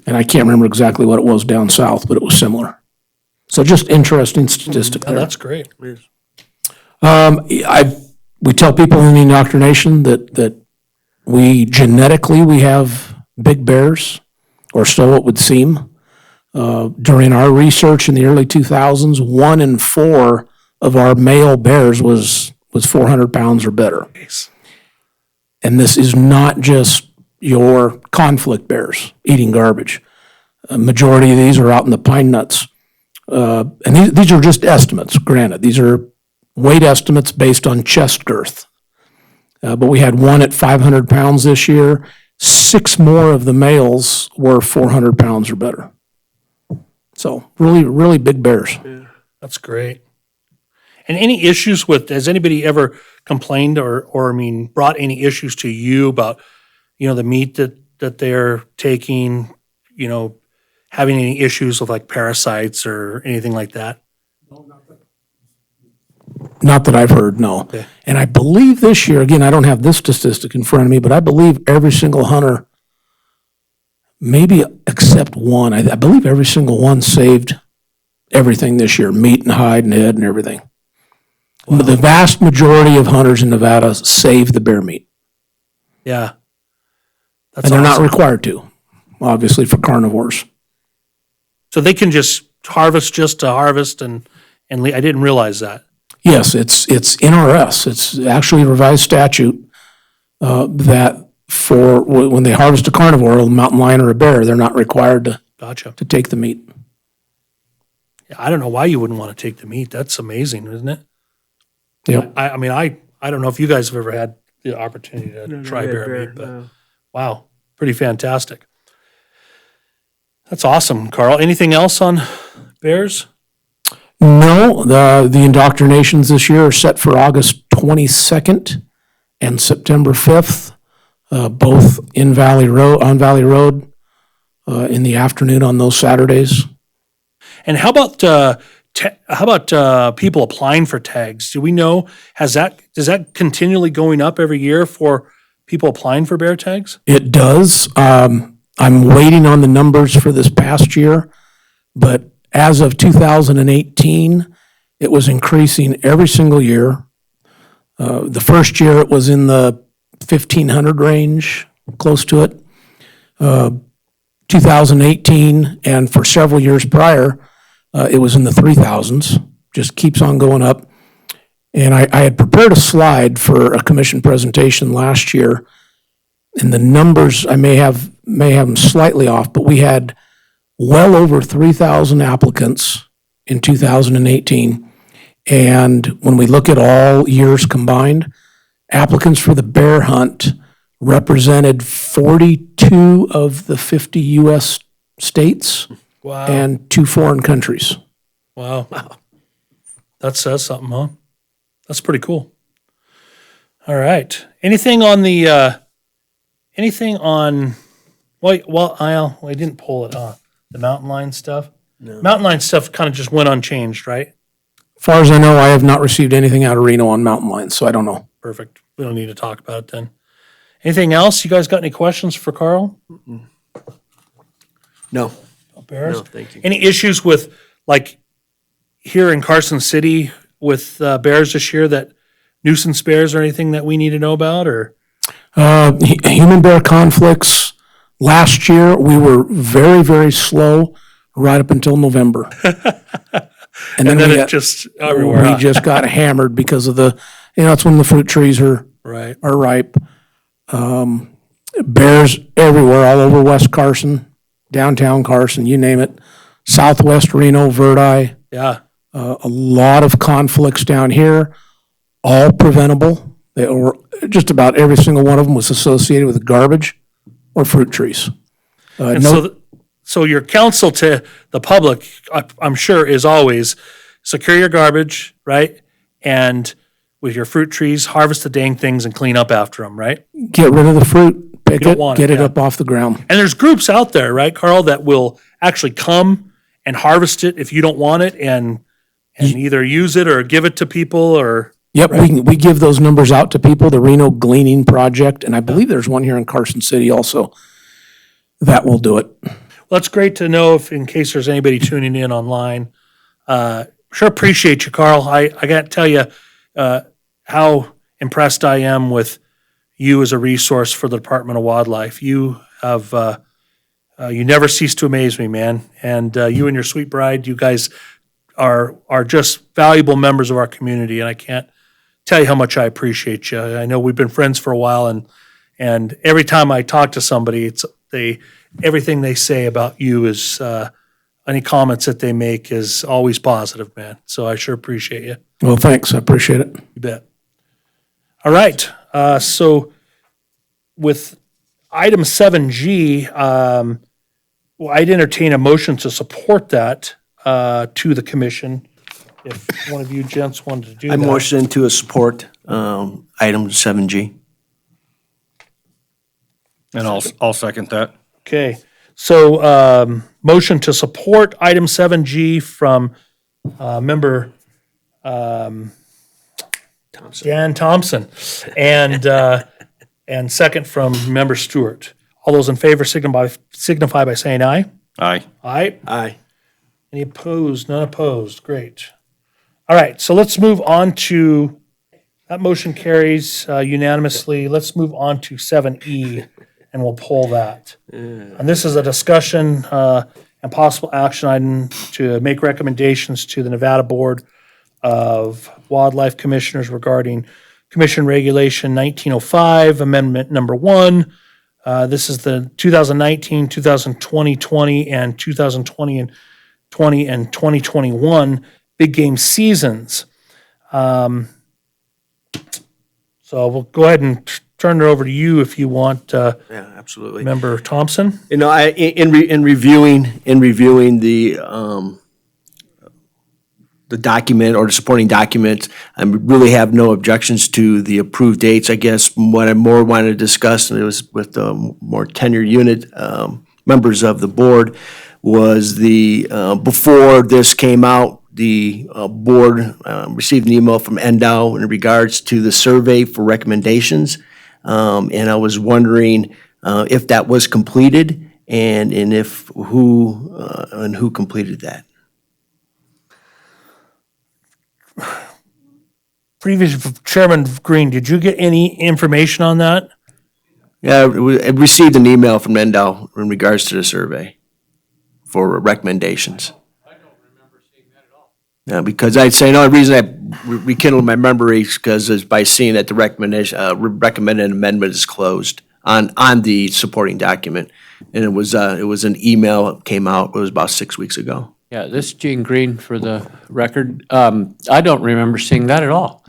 I can't remember exactly what it was down south, but it was similar. So just interesting statistic Oh, there. that's great. We tell people in the indoctrination that we genetically have big bears, or so it would seem. During our research in the early 2000s, 1 in 4 of our male bears was 400 pounds or better. And this is not just your conflict bears eating garbage. A majority of these are out in the pine nuts. And these are just estimates, granted. These are weight estimates based on chest girth. But we had one at 500 pounds this year. 6 more of the males were 400 pounds or better. So really, really big bears. That's great. And any issues with, has anybody ever complained or brought any issues to you about, the meat that they're taking, having any issues with like parasites or anything like that? Not that I've heard, no. Okay. And I believe this year, again, I don't have this statistic in front of me, but I believe every single hunter, maybe except one, I believe every single one saved everything this year, meat and hide and head and everything. But the vast majority of hunters in Nevada save the bear meat. Yeah. That's And they're not awesome. required to, obviously, for carnivores. So they can just harvest just to harvest and I didn't realize that. Yes, it's NRS. It's actually a revised statute that for when they harvest a carnivore, a mountain lion or a bear, they're not required Gotcha. to take the meat. Yeah, I don't know why you wouldn't want to take the meat. That's amazing, isn't it? Yep. I don't know if you guys have ever had the opportunity to try bear meat, but wow, pretty fantastic. That's awesome, Carl. Anything else on bears? No, the indoctrinations this year are set for August 22nd and September 5th, both on Valley Road, in the afternoon on those Saturdays. And how about people applying for tags? Do we know, does that continually going up every year for people applying for bear tags? It does. I'm waiting on the numbers for this past year, but as of 2018, it was increasing every single year. The first year, it was in the 1,500 range, close to it. 2018, and for several years prior, it was in the 3,000s, just keeps on going up. And I had prepared a slide for a commission presentation last year, and the numbers, I may have them slightly off, but we had well over 3,000 applicants in 2018. And when we look at all years combined, applicants for the bear hunt represented 42 of the 50 U.S. states Wow. and 2 foreign countries. Wow. That says something, huh? That's pretty cool. All right. Anything on I didn't pull it on. The mountain lion stuff? No. Mountain lion stuff kind of just went unchanged, right? As far as I know, I have not received anything out of Reno on mountain lions, so I don't know. Perfect. We don't need to talk about it then. Anything else? You guys got any questions for Carl? No. Bears? No, thank you. Any issues with, like, here in Carson City with bears this year that nuisance bears or anything that we need to know about, or? Human bear conflicts, last year, we were very, very slow right up until November. And And then we it got- just everywhere. We huh? just got hammered because of that's when the fruit trees are Right. ripe. Bears everywhere, all over West Carson, downtown Carson, you name it. Southwest Reno, Verdi, Yeah. a lot of conflicts down here, all preventable. They were, just about every single one of them was associated with garbage or fruit trees. And No, so your counsel to the public, I'm sure, is always secure your garbage, right? And with your fruit trees, harvest the dang things and clean up after them, right? get rid of the fruit, pick don't it, want get it, it yeah. up off the ground. And there's groups out there, right, Carl, that will actually come and harvest it if you don't want it and either use it or give it to people or, Yep, we give those numbers out to people, the Reno Gleaning Project, and I believe there's one here in Carson City also that will do it. well, it's great to know if, in case there's anybody tuning in online. Sure appreciate you, Carl. I got to tell you how impressed I am with you as a resource for the Department of Wildlife. You have, you never cease to amaze me, man. And you and your sweet bride, you guys are just valuable members of our community, and I can't tell you how much I appreciate you. I know we've been friends for a while, and every time I talk to somebody, everything they say about you is any comments that they make is always positive, man. So I sure appreciate you. Well, thanks, I appreciate it. You bet. All right. So with item 7G, well, I'd entertain a motion to support that to the commission. If one of you gents wanted to do I that. motion to support item 7G. And I'll second that. Okay. So motion to support item 7G from member Dan Thompson and second from member Stewart. All those in favor signify by saying aye. Aye. Aye. Aye. Any opposed? None opposed. Great. All right, so let's move on to, that motion carries unanimously. Let's move on to 7E, and we'll pull that. And this is a discussion and possible action item to make recommendations to the Nevada Board of Wildlife Commissioners regarding Commission Regulation 1905, Amendment Number 1. This is the 2019, 2020, and 2020 and 2021 big game seasons. So we'll go ahead and turn it over to you if you want, Yeah, absolutely. Member Thompson. You know, in reviewing the document or the supporting documents, I really have no objections to the approved dates. I guess what I more wanted to discuss, and it was with the more tenured unit members of the board, was the before this came out, the board received an email from NDOW in regards to the survey for recommendations, and I was wondering if that was completed and if who completed that. Previous Chairman Green, did you get any information on that? Yeah, I received an email from NDOW in regards to the survey for recommendations. I don't remember seeing that at all. Yeah, because I'd say, no, the reason I rekindled my memory is because is by seeing that the recommended amendment is closed on the supporting document. And it was an email that came out, it was about 6 weeks ago. Yeah, this is Gene Green for the record. I don't remember seeing that at all.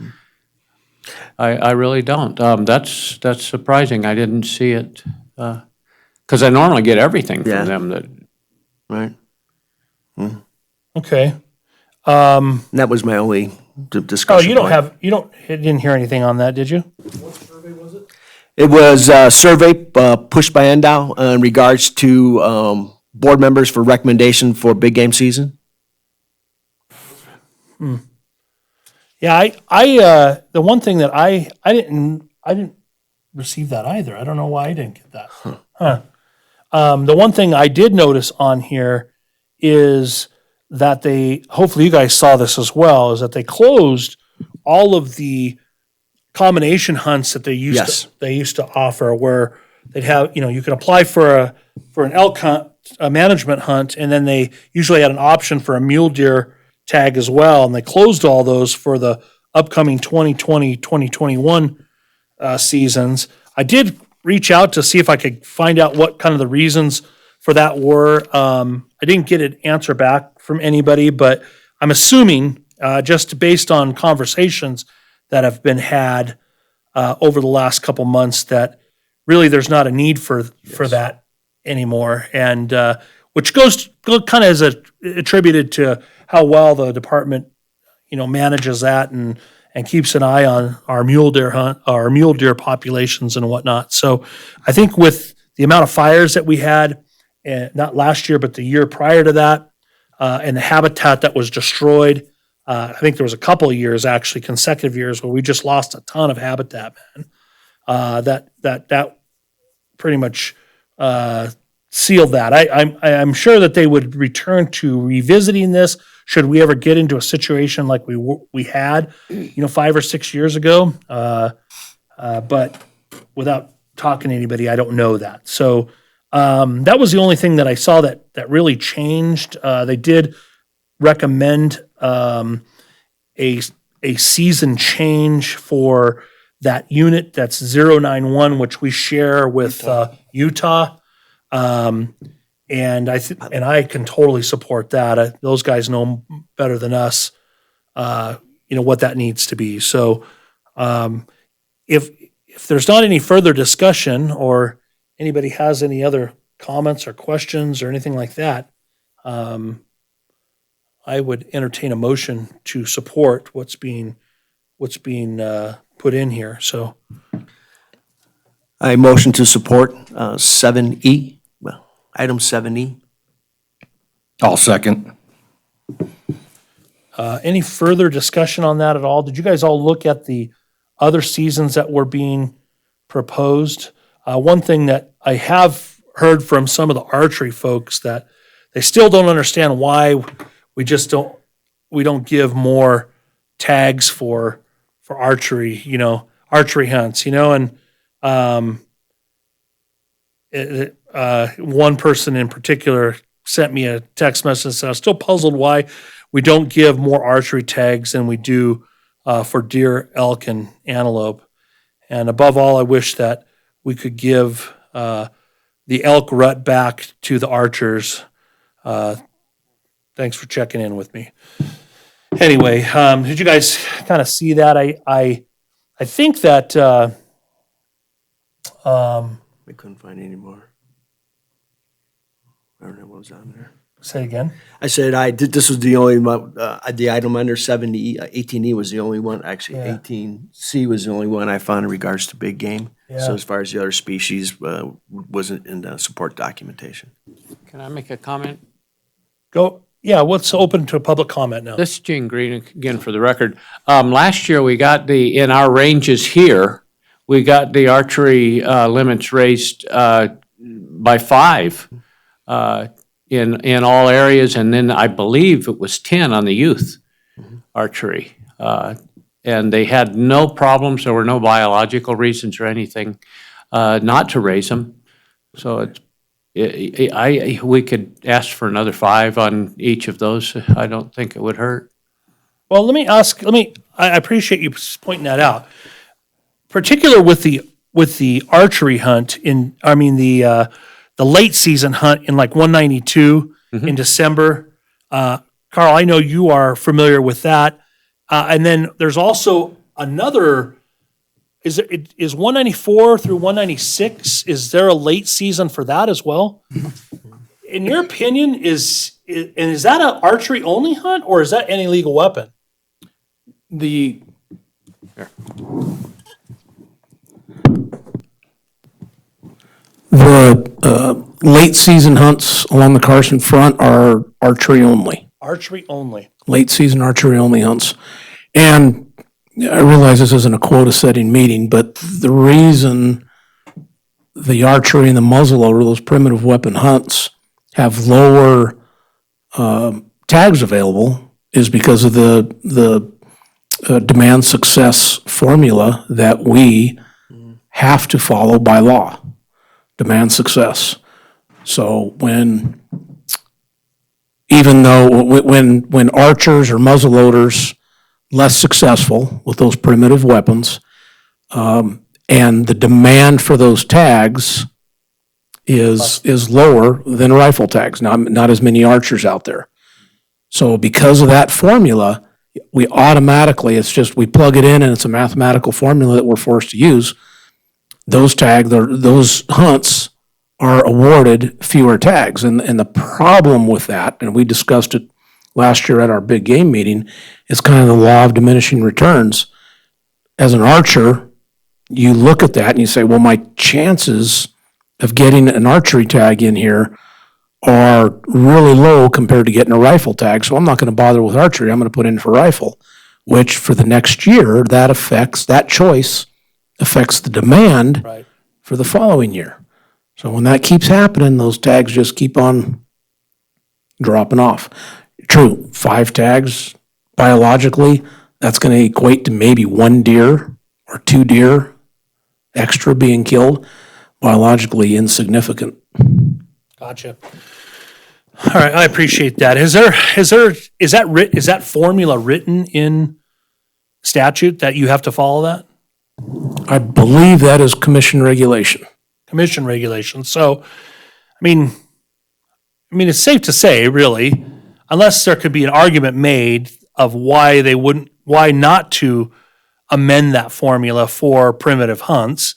I really don't. That's surprising. I didn't see it, because I normally get everything Yeah. from them that, Right? Okay. And that was my only Oh, discussion. point. you didn't hear anything on that, did you? It was a survey pushed by NDOW in regards to board members for recommendation for big game season. Yeah, I the one thing that I didn't receive that either. I don't know why I didn't get that. Huh. The one thing I did notice on here is that hopefully you guys saw this as well, is that they closed all of the combination hunts that Yes. they used to offer where they'd have, you could apply for an elk hunt, a management hunt, and then they usually had an option for a mule deer tag as well. And they closed all those for the upcoming 2020, 2021 seasons. I did reach out to see if I could find out what kind of the reasons for that were. I didn't get an answer back from anybody, but I'm assuming, just based on conversations that have been had over the last couple months, that really there's not a need for that anymore, and which goes kind of as attributed to how well the department manages that and keeps an eye on our mule deer populations and whatnot. So I think with the amount of fires that we had, not last year but the year prior to that, and the habitat that was destroyed, I think there was a couple of years, actually consecutive years, where we just lost a ton of habitat, man. That pretty much sealed that. I'm sure that they would return to revisiting this should we ever get into a situation like we had, 5 or 6 years ago. But without talking to anybody, I don't know that. So that was the only thing that I saw that really changed. They did recommend a season change for that unit that's 091, which we share with Utah. And I can totally support that. Those guys know better than us, what that needs to be. So, if there's not any further discussion or anybody has any other comments or questions or anything like that, I would entertain a motion to support what's being put in here. So, I motion to support 7E, item 7E. I'll second. any further discussion on that at all? Did you guys all look at the other seasons that were being proposed? One thing that I have heard from some of the archery folks that they still don't understand why we don't give more tags for archery, archery hunts, and one person in particular sent me a text message and said, I'm still puzzled why we don't give more archery tags than we do for deer, elk, and antelope. And above all, I wish that we could give the elk rut back to the archers. Thanks for checking in with me. Anyway, did you guys kind of see that? I think that We couldn't find any more. I don't know what was on there. say again. I said this was the only one, the item under 70, 18E was the only one, actually Yeah. 18C was the only one I found in regards to big game. Yeah. So as far as the other species, wasn't in the support documentation. Can I make a comment? Go. Yeah, let's open to a public comment now. This is Gene Green again for the record. Last year, we got in our ranges here, we got the archery limits raised by 5 in all areas, and then I believe it was 10 on the youth archery. And they had no problems, there were no biological reasons or anything not to raise them. So we could ask for another 5 on each of those. I don't think it would hurt. Well, I appreciate you pointing that out. Particular with the archery hunt the late season hunt in like 192 in December. Carl, I know you are familiar with that. And then there's also another, is 194 through 196, is there a late season for that as well? In your opinion, is that an archery only hunt or is that any legal weapon? The late season hunts along the Carson front are archery only. Archery only. Late season archery only hunts. And I realize this isn't a quota setting meeting, but the reason the archery and the muzzleloader, those primitive weapon hunts, have lower tags available is because of the demand success formula that we have to follow by law. Demand success. So even though when archers or muzzleloaders less successful with those primitive weapons, and the demand for those tags is lower than rifle tags, not as many archers out there. So because of that formula, we automatically, we plug it in and it's a mathematical formula that we're forced to use. Those hunts are awarded fewer tags. And the problem with that, and we discussed it last year at our big game meeting, is kind of the law of diminishing returns. As an archer, you look at that and you say, well, my chances of getting an archery tag in here are really low compared to getting a rifle tag, so I'm not going to bother with archery. I'm going to put in for rifle, which for the next year, that choice affects the demand Right. for the following year. So when that keeps happening, those tags just keep on dropping off. True, 5 tags biologically, that's going to equate to maybe 1 deer or 2 deer extra being killed. Biologically insignificant. Gotcha. All right, I appreciate that. Is that formula written in statute that you have to follow that? I believe that is commission regulation. Commission regulations. So, I mean, it's safe to say, really, unless there could be an argument made of why not to amend that formula for primitive hunts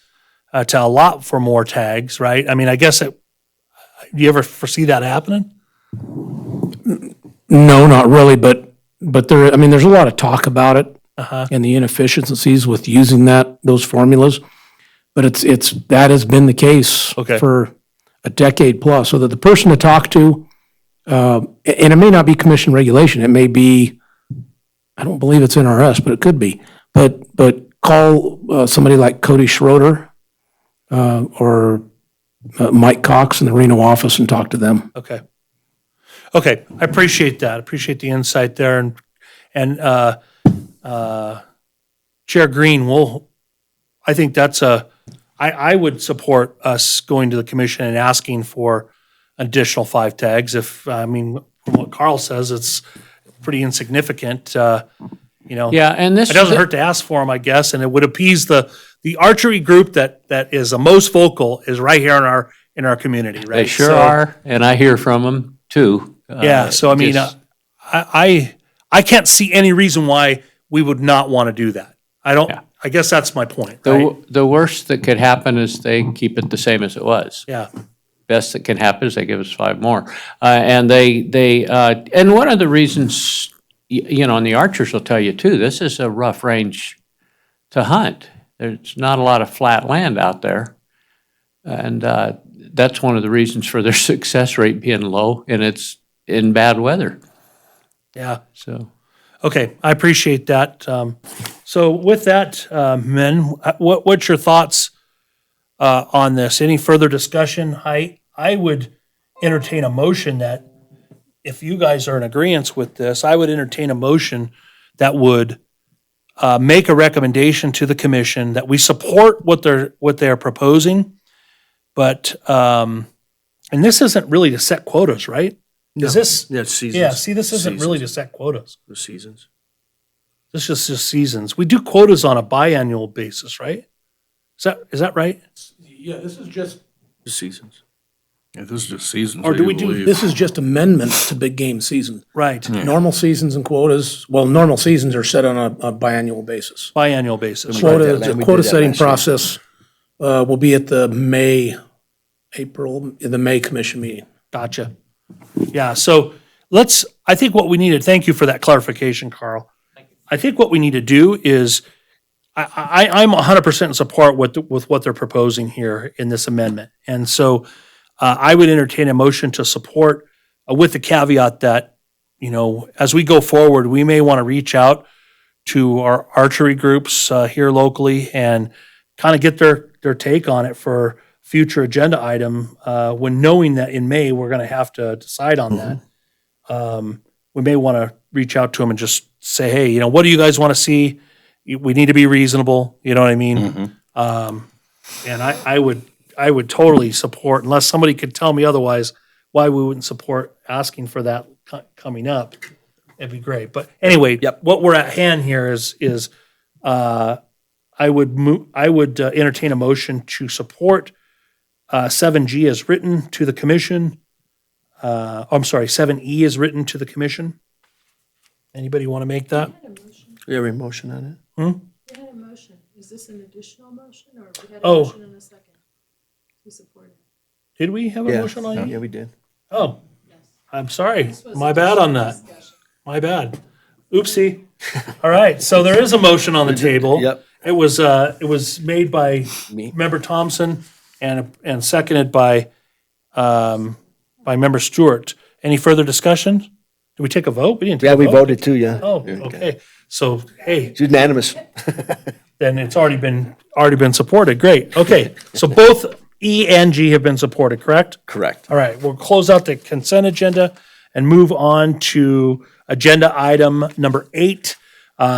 to allow for more tags, right? I mean, I guess do you ever foresee that happening? No, not really, but there's a lot of talk about it and the inefficiencies with using those formulas. But that has been the case for a decade plus. So that the person to talk to, and it may not be commission regulation, it may be, I don't believe it's NRS, but it could be. But call somebody like Cody Schroeder or Mike Cox in the Reno office and talk to them. Okay. I appreciate that. Appreciate the insight there. And Chair Green, I think I would support us going to the commission and asking for additional 5 tags. From what Carl says, it's pretty insignificant, Yeah, and It doesn't hurt to ask for them, I guess, and it would appease the archery group that is the most vocal is right here in our community, right? They sure are, and I hear from them too. Yeah, so I can't see any reason why we would not want to do that. I guess that's my point, right? The worst that could happen is they keep it the same as it was. Yeah, Best that can happen is they give us 5 more. And and one of the reasons, and the archers will tell you too, this is a rough range to hunt. There's not a lot of flat land out there. And that's one of the reasons for their success rate being low, and it's in bad weather. yeah. So, Okay, I appreciate that. So with that, men, what's your thoughts on this? Any further discussion? I would entertain a motion that, if you guys are in agreement with this, I would entertain a motion that would make a recommendation to the commission that we support what they're proposing, but and this isn't really to set quotas, right? Is this? Yeah, it's seasons. Yeah, see, this isn't really to set quotas. The seasons. This is just seasons. We do quotas on a biannual basis, right? Is that right? Yeah, this is just The seasons. Yeah, this is just seasons. Or do I we do- believe. This is just amendments to big game season. Right, Normal seasons and quotas, normal seasons are set on a biannual basis. biannual basis. Right. Quota, that, the man. We quota did that setting last year. process will be at the May commission meeting. Gotcha. Yeah, so I think what we need to, thank you for that clarification, Carl. I think what we need to do is, I'm 100% in support with what they're proposing here in this amendment. And so I would entertain a motion to support with the caveat that, as we go forward, we may want to reach out to our archery groups here locally and kind of get their take on it for future agenda item, when knowing that in May, we're going to have to decide on that. We may want to reach out to them and just say, hey, what do you guys want to see? We need to be reasonable, you know what I mean? And I would totally support, unless somebody could tell me otherwise, why we wouldn't support asking for that coming up. It'd be great. But anyway, what we're at hand here is I would entertain a motion to support 7G as written to the commission. I'm sorry, 7E is written to the commission. Anybody want to make that? We have a motion on it? We had a motion. Is this an additional motion, or we had a Oh. motion and a second to support it? Did we have a motion on Yeah, it? we did. Oh, I'm sorry. This was My bad on additional that. discussion. My bad. Oopsie. All right, so there is a motion on the table. Yep. It was made by Me. Member Thompson and seconded by Member Stewart. Any further discussion? Did we take a vote? We didn't take Yeah, a we vote. voted too, yeah. Oh, okay. So, hey, It's unanimous. then it's already been supported. Great. Okay. So both E and G have been supported, correct? Correct. All right, we'll close out the consent agenda and move on to agenda item number 8,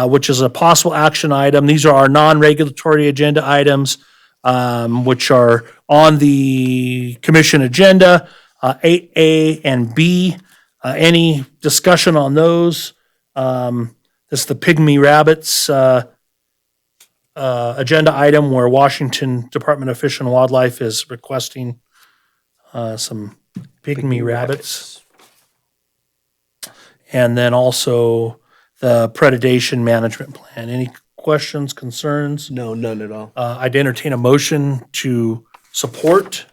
which is a possible action item. These are our non-regulatory agenda items, which are on the commission agenda, 8A and B. Any discussion on those? This is the Pygmy Rabbits agenda item where Washington Department of Fish and Wildlife is requesting some pygmy rabbits. And then also the predation management plan. Any questions, concerns? No, none at all. I'd entertain a motion to support.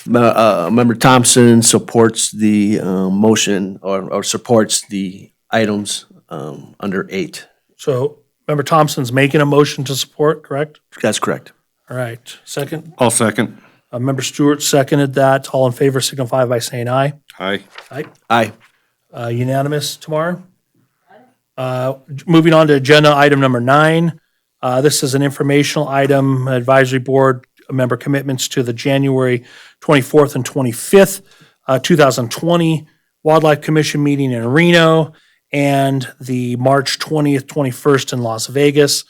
Member Thompson supports the motion or supports the items under 8. So Member Thompson's making a motion to support, correct? That's correct. All right, second. I'll second. Member Stewart seconded that. All in favor signify by saying aye. Aye. Aye. Unanimous tomorrow. Moving on to agenda item number 9. This is an informational item, advisory board member commitments to the January 24th and 25th, 2020 Wildlife Commission meeting in Reno and the March 20th, 21st in Las Vegas.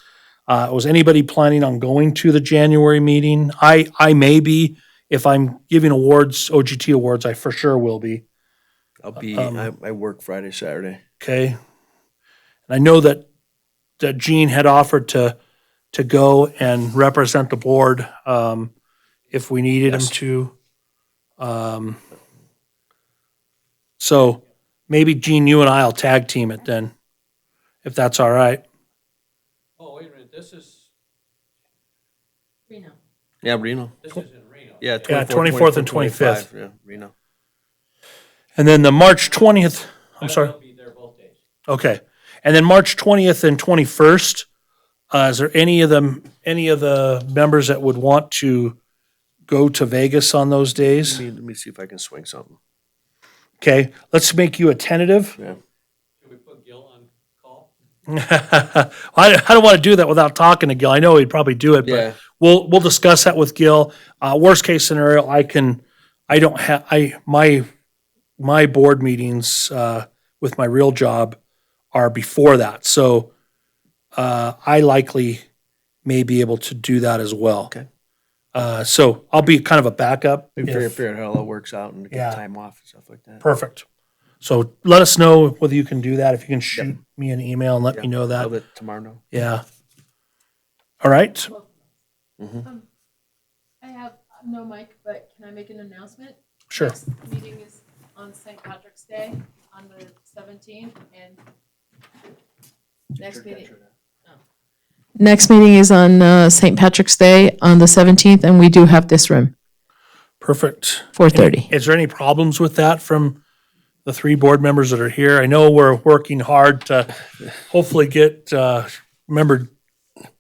Was anybody planning on going to the January meeting? I may be. If I'm giving awards, OGT awards, I for sure will be. I'll be, I work Friday, Saturday. Okay. And I know that Gene had offered to go and represent the board if we needed him to. So maybe Gene, you and I'll tag team it then, if that's all right. Oh, wait a minute, this is Reno. Yeah, Reno. in Reno. Yeah, 24th and 25th. Yeah, Reno. And then the March 20th, I'm sorry. Be there both days. Okay. And then March 20th and 21st, is there any of the members that would want to go to Vegas on those days? Let me see if I can swing something. Okay, let's make you a tentative. Yeah. Should we put Gil on call? I don't want to do that without talking to Gil. I know he'd probably do it, Yeah. but we'll discuss that with Gil. Worst case scenario, my board meetings with my real job are before that, so I likely may be able to do that as well. Okay. So I'll be kind of a backup. We if- figure out how it all works out and Yeah. get time off and stuff like that. Perfect. So let us know whether you can do that. If you can shoot me an email and let me know I'll that. let tomorrow know. Yeah. All right. I have no mic, but can I make an announcement? Sure. Next meeting is on St. Patrick's Day on the 17th, and next meeting, Next meeting is on St. Patrick's Day on the 17th, and we do have this room, Perfect. 4:30. Is there any problems with that from the 3 board members that are here? I know we're working hard to hopefully get member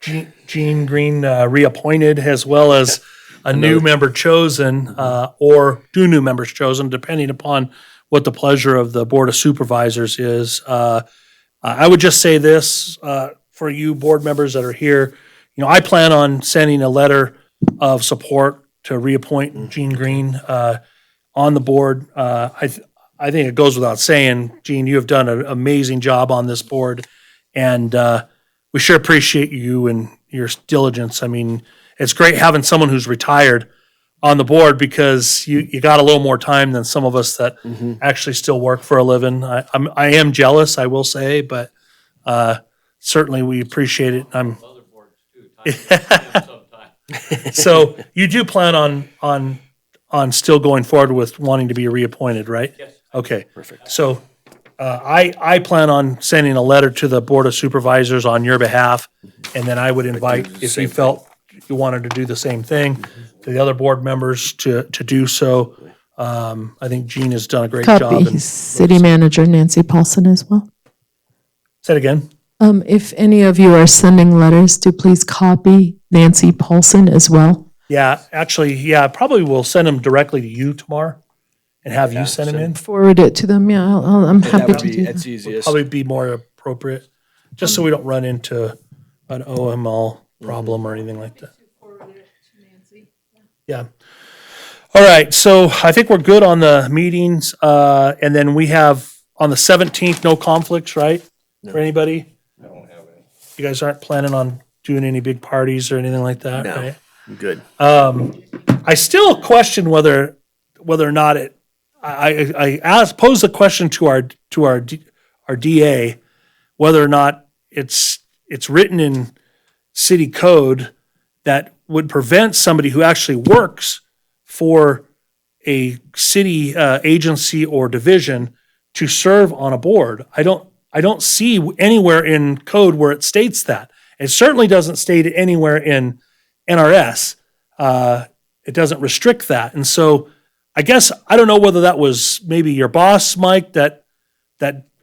Gene Green reappointed, as well as a new member chosen, or 2 new members chosen, depending upon what the pleasure of the Board of Supervisors is. I would just say this, for you board members that are here, I plan on sending a letter of support to reappoint Gene Green on the board. I think it goes without saying, Gene, you have done an amazing job on this board. And we sure appreciate you and your diligence. I mean, it's great having someone who's retired on the board because you got a little more time than some of us that actually still work for a living. I am jealous, I will say, but certainly we appreciate it. Other boards too, sometime. So you do plan on still going forward with wanting to be reappointed, right? Yes. Okay. Perfect. So I plan on sending a letter to the Board of Supervisors on your behalf, and then I would invite, if you felt you wanted to do the same thing, to the other board members to do so. I think Gene has done a great job. Copy City Manager Nancy Paulson as well. Say it again. If any of you are sending letters, do please copy Nancy Paulson as well. Yeah, actually, yeah, probably we'll send them directly to you tomorrow and have you send them in. Forward it to them, yeah, I'm happy to do that. That's easiest. Probably be more appropriate, just so we don't run into an OML problem or anything like that. Forwarded it to Nancy. Yeah. All right, so I think we're good on the meetings, and then we have on the 17th, no conflicts, right? For anybody? I don't have any. You guys aren't planning on doing any big parties or anything like that, No. right? Good. I still question whether or not it. I pose the question to our DA whether or not it's written in city code that would prevent somebody who actually works for a city agency or division to serve on a board. I don't see anywhere in code where it states that. It certainly doesn't state it anywhere in NRS. It doesn't restrict that. And so I guess, I don't know whether that was maybe your boss, Mike, that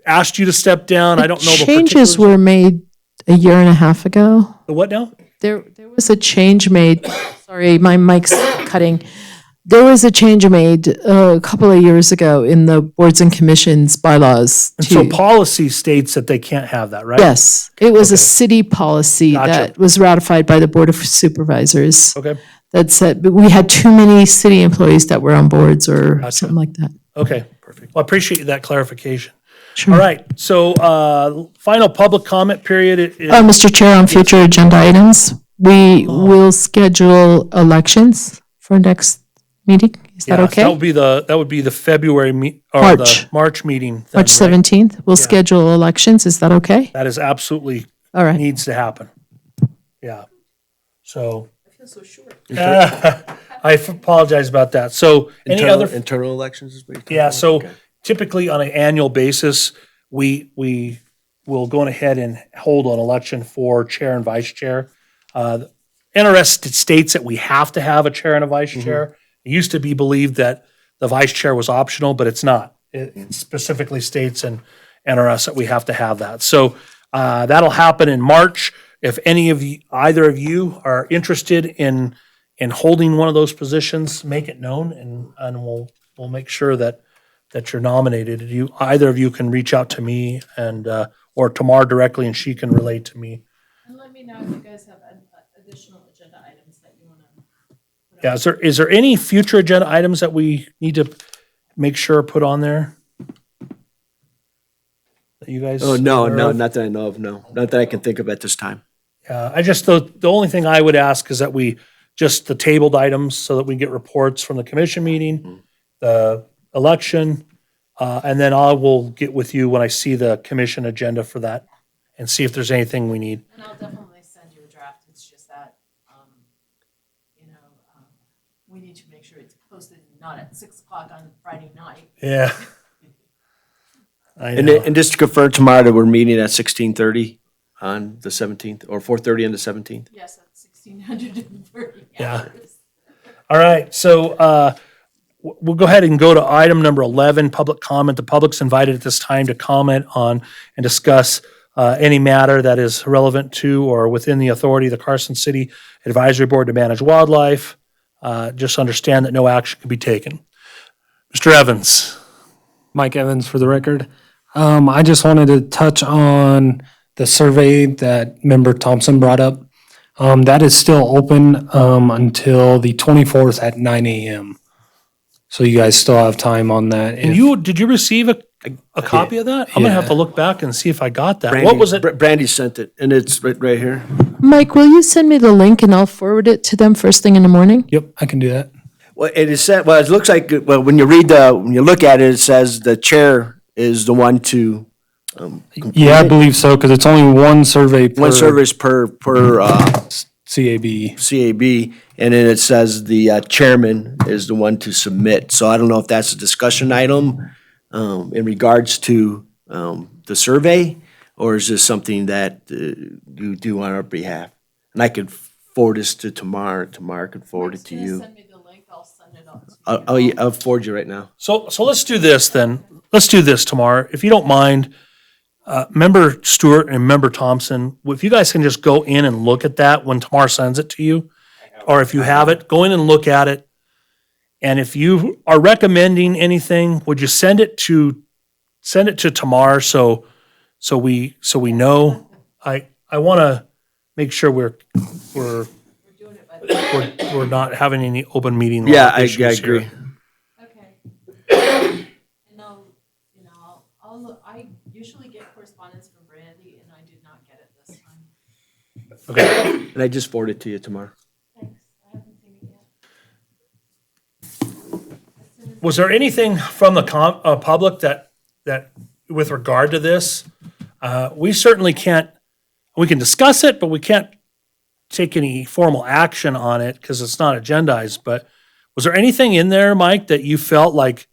asked you to step down. I don't know the Changes particulars. were made a year and a half ago. The what now? There was a change made, sorry, my mic's cutting. There was a change made a couple of years ago in the boards and commissions bylaws. And so policy states that they can't have that, right? Yes, it was a city policy Gotcha. that was ratified by the Board of Supervisors Okay, that said, but we had too many city employees that were on boards or Gotcha. something like that. okay, perfect. Well, I appreciate that clarification. Sure. All right, so final public comment period. Mr. Chair, on future agenda items, we will schedule elections for next meeting. Is that Yeah, okay? That would be the February or March. the March meeting. then, March right? 17th, we'll schedule elections. Is that okay? That is absolutely All right. needs to happen. Yeah. So I feel so short. I apologize about that. So any other? Internal elections is what you're talking Yeah, about? so Okay. typically on an annual basis, we will go ahead and hold an election for chair and vice chair. NRS states that we have to have a chair and a vice chair. It used to be believed that the vice chair was optional, but it's not. It specifically states in NRS that we have to have that. So that'll happen in March. If either of you are interested in holding one of those positions, make it known, and we'll make sure that you're nominated. Either of you can reach out to me and or Tamar directly, and she can relay to me. And let me know if you guys have additional agenda items that you want to. Yeah, is there any future agenda items that we need to make sure are put on there? That you guys? Oh, no, are no, of? not that I know of, no. Not that I can think of at this time. The only thing I would ask is that we just the tabled items so that we get reports from the commission meeting, the election, and then I will get with you when I see the commission agenda for that and see if there's anything we need. And I'll definitely send you a draft. It's just that, we need to make sure it's posted not at 6 o'clock on Friday night. Yeah. I And, know. and just to confirm tomorrow that we're meeting at 16:30 on the 17th, or 4:30 on the 17th? Yes, at 1630 Yeah. hours. All right, so we'll go ahead and go to item number 11, public comment. The public's invited at this time to comment on and discuss any matter that is relevant to or within the authority of the Carson City Advisory Board to manage wildlife. Just understand that no action can be taken. Mr. Evans. Mike Evans for the record. I just wanted to touch on the survey that member Thompson brought up. That is still open until the 24th at 9 a.m. So you guys still have time on that. And did you receive a copy of that? I'm gonna have to look back and see if I got that. What Brandy- was it? Brandy sent it, and it's right here. Mike, will you send me the link and I'll forward it to them first thing in the morning? Yep, I can do that. Well, it is said, well, it looks like, well, when you look at it, it says the chair is the one to, Yeah, I believe so, because it's only one survey per one service per CAB. CAB, and then it says the chairman is the one to submit. So I don't know if that's a discussion item in regards to the survey, or is this something that you do on our behalf? And I could forward this to Tamar. Tamar could forward it to you. Send me the link, I'll send it on to you. I'll forward you right now. So let's do this then. Let's do this, Tamar, if you don't mind. Member Stewart and Member Thompson, if you guys can just go in and look at that when Tamar sends it to you, or if you have it, go in and look at it. And if you are recommending anything, would you send it to Tamar so we know? I want to make sure we're not having any open meeting law Yeah, I issues here. agree. Okay. And I usually get correspondence from Brandy, and I did not get it this time. Okay. And I just forwarded it to you tomorrow. Thanks, I haven't seen it yet. Was there anything from the public that with regard to this? We certainly can't, we can discuss it, but we can't take any formal action on it because it's not agendized. But was there anything in there, Mike, that you felt like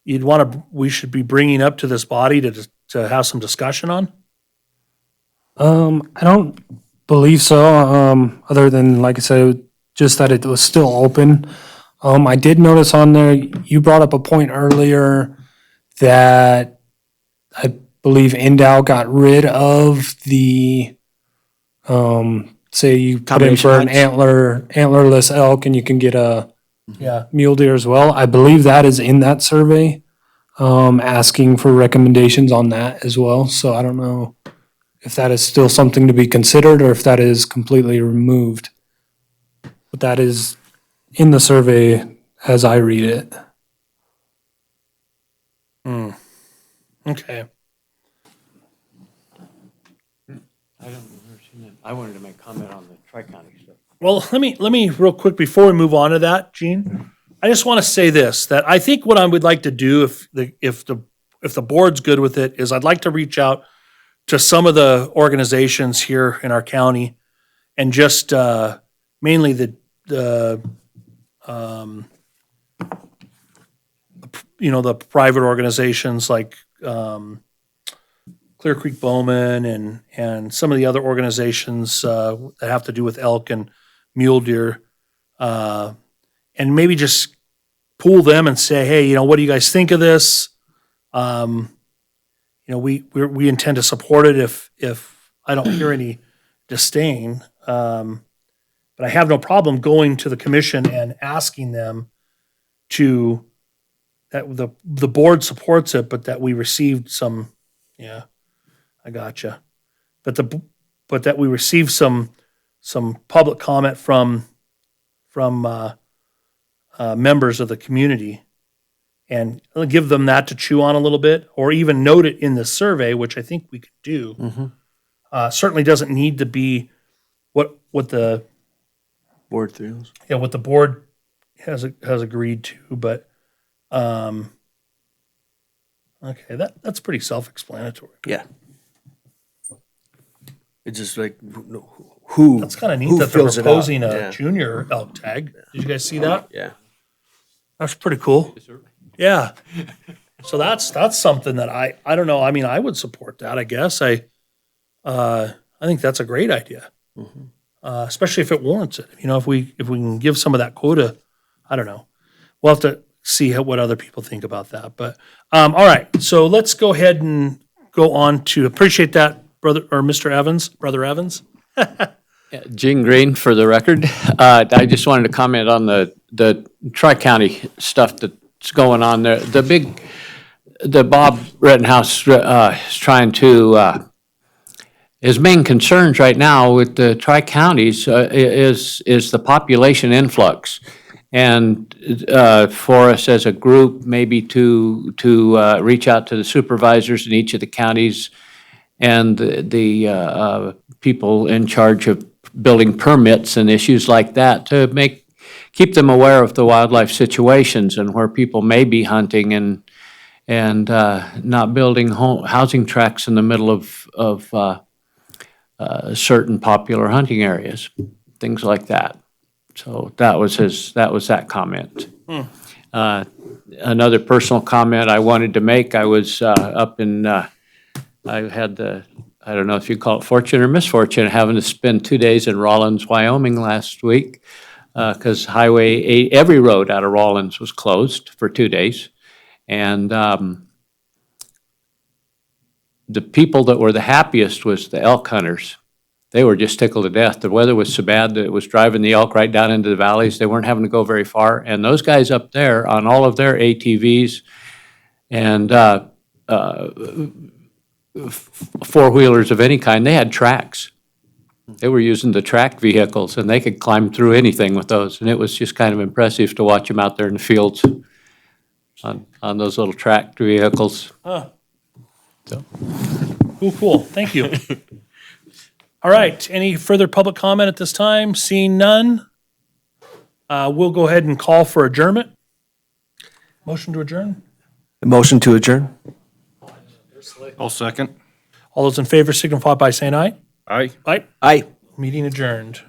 we should be bringing up to this body to have some discussion on? I don't believe so, other than, like I said, just that it was still open. I did notice on there, you brought up a point earlier that I believe Endow got rid of the, say you put in for an antlerless elk and you can get a Yeah. mule deer as well. I believe that is in that survey, asking for recommendations on that as well. So I don't know if that is still something to be considered or if that is completely removed. But that is in the survey as I read it. Okay. I wanted to make comment on the Tri-County stuff. Well, let me real quick before we move on to that, Gene. I just want to say this, that I think what I would like to do if the board's good with it is I'd like to reach out to some of the organizations here in our county and just mainly the private organizations like Clear Creek Bowman and some of the other organizations that have to do with elk and mule deer, and maybe just pool them and say, hey, what do you guys think of this? We intend to support it if I don't hear any disdain. But I have no problem going to the commission and asking them that the board supports it, but that we received some, yeah, I gotcha. But that we received some public comment from members of the community, and give them that to chew on a little bit, or even note it in the survey, which I think we could do. Certainly doesn't need to be what the Board feels. what the board has agreed to, but okay, that's pretty self-explanatory. Yeah. It's just like who. That's kind of neat who that they're fills it out. proposing a Yeah. junior elk tag. Did you guys see that? Yeah. That's pretty cool. Yeah. So that's something that I don't know. I mean, I would support that, I guess. I think that's a great idea. Especially if it warrants it. If we can give some of that quota, I don't know. We'll have to see what other people think about that. But all right. So let's go ahead and go on to appreciate that, brother or Mr. Evans, Brother Evans. Gene Green, for the record. I just wanted to comment on the Tri-County stuff that's going on there. The Bob Rittenhouse is trying to, his main concerns right now with the Tri-Counties is the population influx. And for us as a group, maybe to reach out to the supervisors in each of the counties and the people in charge of building permits and issues like that to keep them aware of the wildlife situations and where people may be hunting and not building housing tracts in the middle of certain popular hunting areas, things like that. So that was that comment. Another personal comment I wanted to make, I was up in, I had I don't know if you call it fortune or misfortune, having to spend 2 days in Rawlins, Wyoming last week, because Highway 8, every road out of Rawlins was closed for 2 days. And the people that were the happiest was the elk hunters. They were just tickled to death. The weather was so bad that it was driving the elk right down into the valleys. They weren't having to go very far. And those guys up there on all of their ATVs and four-wheelers of any kind, they had tracks. They were using the track vehicles, and they could climb through anything with those. And it was just kind of impressive to watch them out there in the fields on those little tracked vehicles. Cool, thank you. All right, any further public comment at this time? Seeing none, we'll go ahead and call for adjournment. Motion to adjourn? Motion to adjourn? I'll second. All those in favor signify by saying aye. Aye. Aye. Aye. Meeting adjourned.